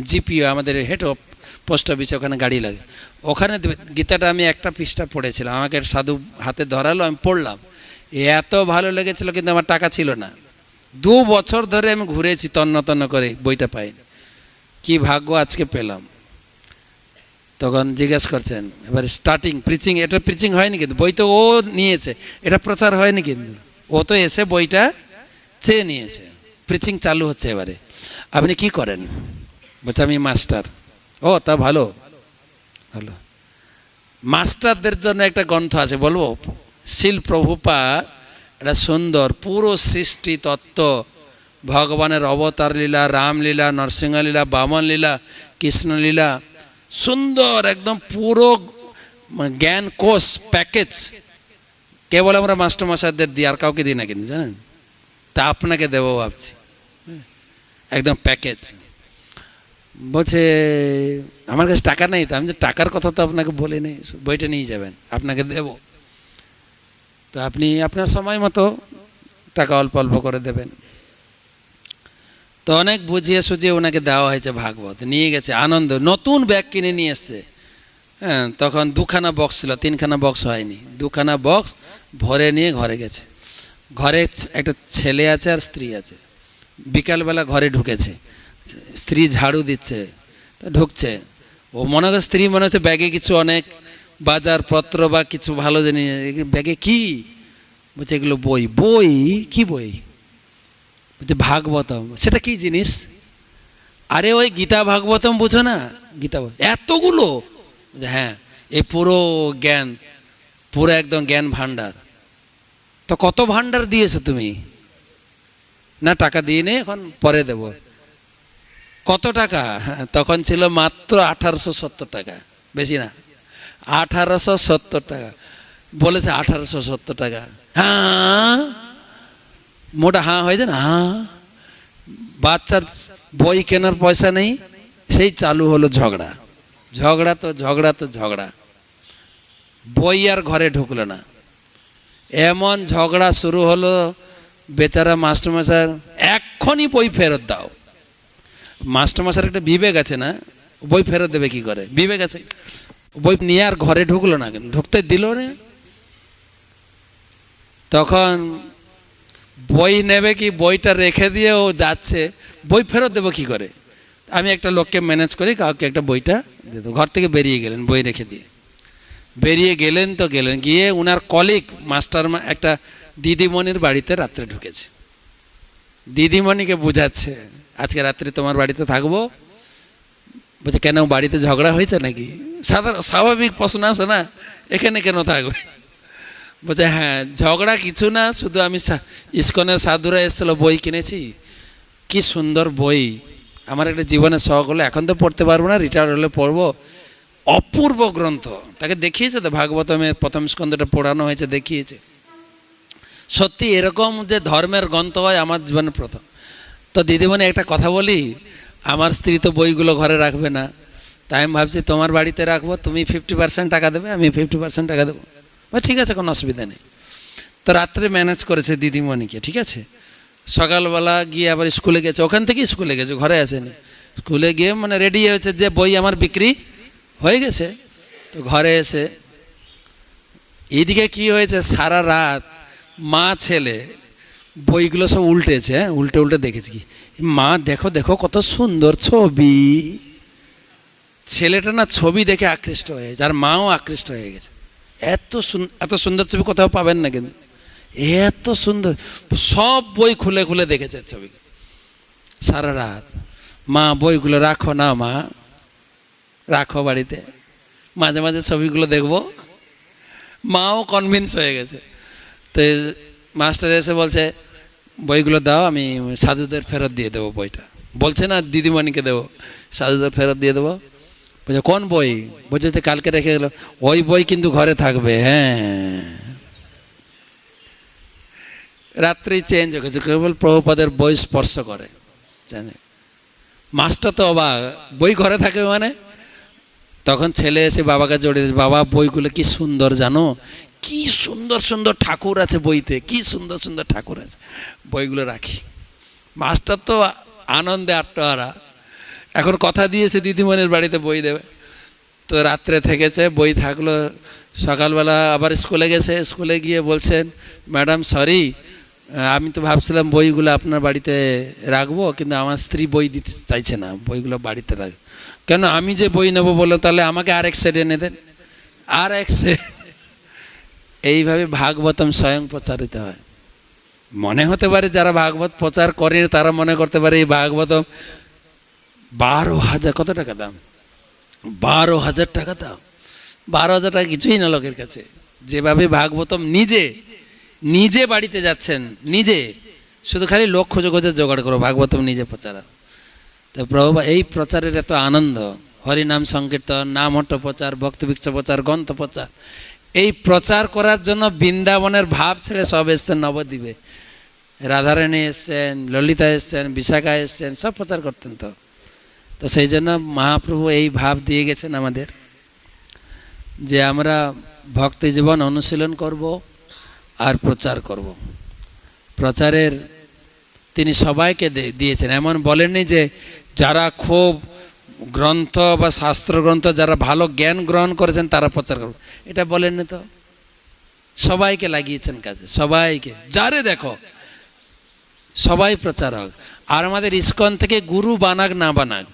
জিপিও আমাদের হেড অফ পোস্ট অফিস, ওখানে গাড়ি লাগে, ওখানে গীতাটা আমি একটা পৃষ্ঠা পড়েছিলাম, আমাকে সাধু হাতে ধরালো, আমি পড়লাম, এত ভালো লেগেছিল, কিন্তু আমার টাকা ছিল না। 2 বছর ধরে আমি ঘুরেছি তন্ন তন্ন করে, বইটা পাইনি। কি ভাগ্য আজকে পেলাম। তখন জিজ্ঞেস করছেন, এবার স্টার্টিং প্রিচিং, এটা প্রিচিং হয়নি কিন্তু, বই তো ও নিয়েছে, এটা প্রচার হয়নি কিন্তু, ও তো এসে বইটা চেয়ে নিয়েছে, প্রিচিং চালু হচ্ছে। এবারে আপনি কি করেন? বলছে আমি মাস্টার। ও তা ভালো ভালো। মাস্টারদের জন্য একটা গ্রন্থ আছে, বলবো? শিল প্রভুপাদ, এটা সুন্দর, পুরো সৃষ্টি তত্ত্ব, ভগবানের অবতার লীলা, রামলীলা, নরসিংহলীলা, বামন লীলা, কৃষ্ণলীলা, সুন্দর একদম পুরো জ্ঞান কোষ প্যাকেজ। কেবল আমরা মাস্টারমশাইদের দিই, আর কাউকে দিই না কিন্তু, জানেন? তা আপনাকে দেবো ভাবছি, একদম প্যাকেজ। বলছে আমার কাছে টাকা নেই। তো আমি যে টাকার কথা তো আপনাকে বলে নেই, বইটা নিয়ে যাবেন, আপনাকে দেব। তো আপনি আপনার সময় মতো টাকা অল্প অল্প করে দেবেন। তো অনেক বুঝিয়ে সুঝিয়ে ওনাকে দেওয়া হয়েছে ভাগবত, নিয়ে গেছে আনন্দ, নতুন ব্যাগ কিনে নিয়ে এসছে। হ্যাঁ, তখন 2খানা বক্স ছিল, 3খানা বক্স হয়নি, 2খানা বক্স ভরে নিয়ে ঘরে গেছে। ঘরে একটা ছেলে আছে আর স্ত্রী আছে। বিকালবেলা ঘরে ঢুকেছে, স্ত্রী ঝাড়ু দিচ্ছে, তো ঢুকছে, ও মনে করে স্ত্রী মনে হচ্ছে ব্যাগে কিছু অনেক বাজারপত্র বা কিছু ভালো জিনিস। ব্যাগে কি? বলছে এগুলো বই। বই? কি বই? বলছে ভাগবতম। সেটা কি জিনিস? আরে ওই গীতা ভাগবতম বুঝো না? গীতা এতগুলো? হ্যাঁ, এই পুরো জ্ঞান, পুরো একদম জ্ঞান ভান্ডার। তো কত ভান্ডার দিয়েছো তুমি? না টাকা দিয়ে নে, এখন পরে দেব। কত টাকা? তখন ছিল মাত্র 1870 টাকা, বেশি না, 1870 টাকা। বলেছে 1870 টাকা। হ্যাঁ, মোটা হ্যাঁ হয়ে যায় না? হ্যাঁ। বাচ্চার বই কেনার পয়সা নেই, সেই চালু হলো ঝগড়া। ঝগড়া তো ঝগড়া তো ঝগড়া, বই আর ঘরে ঢুকলো না। এমন ঝগড়া শুরু হলো, বেচারা মাস্টারমশাই এক্ষুনি বই ফেরত দাও। মাস্টারমশাইয়ের একটা বিবেক আছে না, বই ফেরত দেবে কি করে? বিবেক আছে, বই নিয়ে আর ঘরে ঢুকলো না, ঢুকতে দিল না। তখন বই নেবে কি, বইটা রেখে দিয়ে ও যাচ্ছে, বই ফেরত দেবো কী করে? আমি একটা লোককে ম্যানেজ করি, কাউকে একটা বইটা দিয়ে দেবো। ঘর থেকে বেরিয়ে গেলেন বই রেখে দিয়ে, বেরিয়ে গেলেন তো গেলেন, গিয়ে ওনার কলিগ মাস্টার একটা দিদিমণির বাড়িতে রাত্রে ঢুকেছে। দিদিমণিকে বুঝাচ্ছে আজকে রাত্রে তোমার বাড়িতে থাকবো। বলছে কেন, বাড়িতে ঝগড়া হয়েছে নাকি? স্বাভাবিক প্রশ্ন আসে না, এখানে কেন থাকবে? বলছে হ্যাঁ, ঝগড়া কিছু না, শুধু আমি ইস্কনের সাধুরা এসেছিল, বই কিনেছি, কি সুন্দর বই, আমার একটা জীবনের শখ হলো, এখন তো পড়তে পারবো না, রিটায়ার হলে পড়বো। অপূর্ব গ্রন্থ, তাকে দেখিয়েছে তো ভাগবতমে প্রথম স্কন্ধটা পড়ানো হয়েছে, দেখিয়েছে। সত্যি এরকম যে ধর্মের গ্রন্থ হয় আমার জীবনে প্রথম। তো দিদিমণি একটা কথা বলি, আমার স্ত্রী তো বইগুলো ঘরে রাখবে না, তাই আমি ভাবছি তোমার বাড়িতে রাখবো, তুমি 50% টাকা দেবে, আমি 50% টাকা দেবো। ঠিক আছে, কোনো অসুবিধা নেই। তো রাত্রে ম্যানেজ করেছে দিদিমণিকে, ঠিক আছে। সকালবেলা গিয়ে আবার স্কুলে গেছে, ওখান থেকেই স্কুলে গেছে, ঘরে আসেনি। স্কুলে গিয়ে মানে রেডি হয়েছে যে বই আমার বিক্রি হয়ে গেছে। তো ঘরে এসে এইদিকে কি হয়েছে, সারা রাত মা ছেলে বইগুলো সব উল্টেছে, উল্টে উল্টে দেখেছি কি, মা দেখো দেখো কত সুন্দর ছবি। ছেলেটা না ছবি দেখে আকৃষ্ট হয়ে গেছে, আর মাও আকৃষ্ট হয়ে গেছে। এত সুন্দর ছবি কোথাও পাবেন না, কিন্তু এত সুন্দর, সব বই খুলে খুলে দেখেছে ছবি সারা রাত। মা বইগুলো রাখো না, মা রাখো বাড়িতে, মাঝে মাঝে ছবিগুলো দেখবো। মাও কনভিন্স হয়ে গেছে। তো মাস্টার এসে বলছে বইগুলো দাও, আমি সাধুদের ফেরত দিয়ে দেবো বইটা। বলছে না দিদিমণিকে দেবো, সাধুদের ফেরত দিয়ে দেবো। বলছে কোন বই? বলছে যে কালকে রেখে গেল, ওই বই কিন্তু ঘরে থাকবে। হ্যাঁ, রাত্রি চেঞ্জ হয়ে গেছে, কেবল প্রভুপাদের বই স্পর্শ করে। মাস্টার তো অবাক, বই ঘরে থাকবে মানে? তখন ছেলে এসে বাবাকে জড়িয়েছে, বাবা বইগুলো কি সুন্দর জানো, কি সুন্দর সুন্দর ঠাকুর আছে বইতে, কি সুন্দর সুন্দর ঠাকুর আছে, বইগুলো রাখি। মাস্টার তো আনন্দে আট্টহারা, এখন কথা দিয়েছে দিদিমণির বাড়িতে বই দেবে। তো রাত্রে থেকেছে, বই থাকলো। সকালবেলা আবার স্কুলে গেছে, স্কুলে গিয়ে বলছেন ম্যাডাম সরি, আমি তো ভাবছিলাম বইগুলো আপনার বাড়িতে রাখবো, কিন্তু আমার স্ত্রী বই দিতে চাইছে না, বইগুলো বাড়িতে রাখ। কেন, আমি যে বই নেবো বলে, তাহলে আমাকে আর এক সেট এনে দেন, আর এক সেট। এইভাবে ভাগবতম স্বয়ং প্রচারিত হয়। মনে হতে পারে যারা ভাগবত প্রচার করে তারা মনে করতে পারে এই ভাগবতম 12,000, কত টাকা দাম, 12,000 টাকা দাম। 12,000 টাকা কিছুই না লোকের কাছে। যেভাবে ভাগবতম নিজে নিজে বাড়িতে যাচ্ছেন, নিজে শুধু খালি লোক খুঁজে খুঁজে জোগাড় করো, ভাগবতম নিজে প্রচার। তো প্রভু এই প্রচারের এত আনন্দ, হরিনাম সংকীর্তন, নামহট্ট প্রচার, ভক্তিবৃক্ষ প্রচার, গ্রন্থ প্রচার, এই প্রচার করার জন্য বৃন্দাবনের ভাব ছেড়ে সব এসছেন নবদ্বীপে। রাধারানী এসছেন, ললিতা এসছেন, বিশাখা এসছেন, সব প্রচার করতেন। তো সেই জন্য মহাপ্রভু এই ভাব দিয়ে গেছেন আমাদের, যে আমরা ভক্তি জীবন অনুশীলন করব আর প্রচার করব। প্রচারের তিনি সবাইকে দিয়েছেন, এমন বলেননি যে যারা খুব গ্রন্থ বা শাস্ত্র গ্রন্থ, যারা ভালো জ্ঞান গ্রহণ করেছেন তারা প্রচার করবে, এটা বলেননি তো। সবাইকে লাগিয়েছেন কাজে, সবাইকে, যারে দেখো সবাই প্রচার হোক। আর আমাদের ইস্কন থেকে গুরু বানাক না বানাক,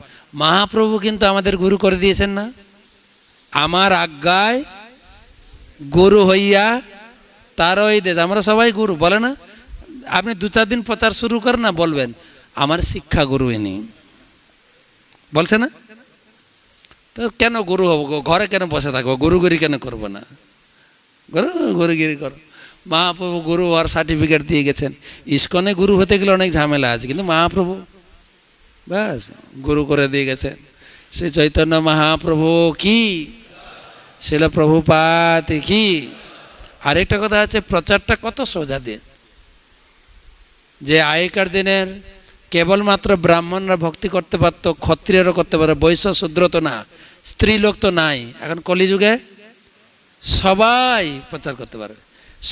মহাপ্রভু কিন্তু আমাদের গুরু করে দিয়েছেন না। আমার আজ্ঞায় গুরু হইয়া তারই দেশ, আমরা সবাই গুরু বলে না। আপনি 2-4 দিন প্রচার শুরু করেন না, বলবেন আমার শিক্ষা গুরু ইনি, বলছে না? তো কেন গুরু হবো, ঘরে কেন বসে থাকবো, গুরুগিরি কেন করবো না? গুরুগিরি করো। মহাপ্রভু গুরু হওয়ার সার্টিফিকেট দিয়ে গেছেন। ইস্কনে গুরু হতে গেলে অনেক ঝামেলা আছে, কিন্তু মহাপ্রভু ব্যাস গুরু করে দিয়ে গেছেন। শ্রী চৈতন্য মহাপ্রভু কি, শিল প্রভুপাদ কি। আরেকটা কথা আছে, প্রচারটা কত সোজা দিয়ে, যে আগেকার দিনের কেবলমাত্র ব্রাহ্মণরা ভক্তি করতে পারত, ক্ষত্রিয়রা করতে পারে, বৈশ্য শূদ্র তো না, স্ত্রী লোক তো নাই। এখন কলিযুগে সবাই প্রচার করতে পারবে,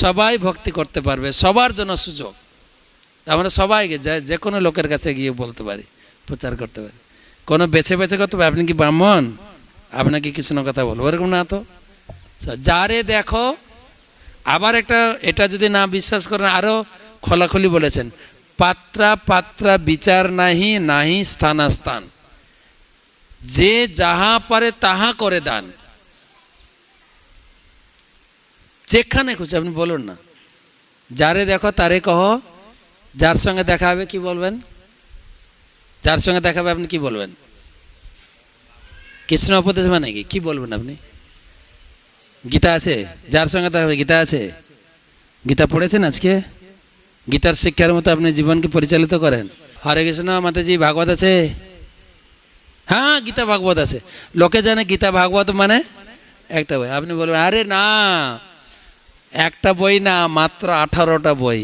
সবাই ভক্তি করতে পারবে, সবার জন্য সুযোগ। আমরা সবাইকে যে কোনো লোকের কাছে গিয়ে বলতে পারি, প্রচার করতে পারি। কোনো বেছে বেছে করতে পারে, আপনি কি ব্রাহ্মণ, আপনাকে কৃষ্ণ কথা বলবো, এরকম না তো। যারে দেখো আবার একটা, এটা যদি না বিশ্বাস করেন আরও খোলাখুলি বলেছেন, পাত্রা পাত্রা বিচার নাহি, নাহি স্থানাস্থান, যে যাহা পারে তাহা করে দান। যেখানে খুশি আপনি বলুন না, যারে দেখো তারে কহ। যার সঙ্গে দেখা হবে কি বলবেন? যার সঙ্গে দেখা হবে আপনি কি বলবেন? কৃষ্ণ উপদেশ মানে কি বলবেন আপনি? গীতা আছে, যার সঙ্গে দেখা হবে গীতা আছে। গীতা পড়েছেন আজকে? গীতার শিক্ষার মতো আপনি জীবনকে পরিচালিত করেন। হরে কৃষ্ণ মাতাজি, ভাগবত আছে? হ্যাঁ, গীতা ভাগবত আছে। লোকে জানে গীতা ভাগবত মানে একটা বই। আপনি বলবেন আরে না, একটা বই না, মাত্র 18টা বই।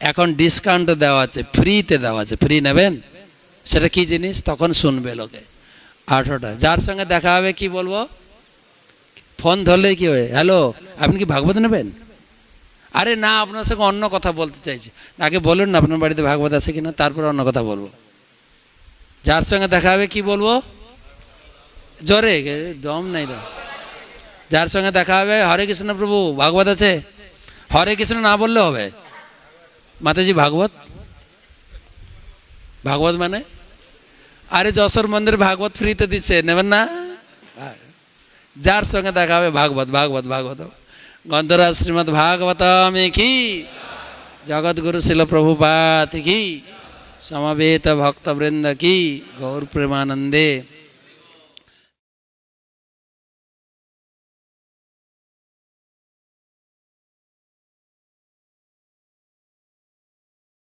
এখন ডিসকাউন্ট দেওয়া আছে, ফ্রিতে দেওয়া আছে। ফ্রি নেবেন? সেটা কি জিনিস? তখন শুনবে লোকে। 18টা। যার সঙ্গে দেখা হবে কি বলবো? ফোন ধরলেই কি হয়, হ্যালো আপনি কি ভাগবত নেবেন? আরে না, আপনার সঙ্গে অন্য কথা বলতে চাইছি। আগে বলুন না আপনার বাড়িতে ভাগবত আছে কিনা, তারপর অন্য কথা বলবো। যার সঙ্গে দেখা হবে কি বলবো? জোরে, দম নাই তো। যার সঙ্গে দেখা হবে হরে কৃষ্ণ প্রভু ভাগবত আছে? হরে কৃষ্ণ না বললে হবে, মাতাজি ভাগবত। ভাগবত মানে আরে যশোর মন্দির ভাগবত ফ্রিতে দিচ্ছে, নেবেন না? যার সঙ্গে দেখা হবে ভাগবত ভাগবত ভাগবত। গ্রন্থরাজ শ্রীমদ্ ভাগবতম কি, জগৎগুরু শিল প্রভুপাদ কি, সমবেত ভক্তবৃন্দ কি, গৌর প্রেমানন্দে।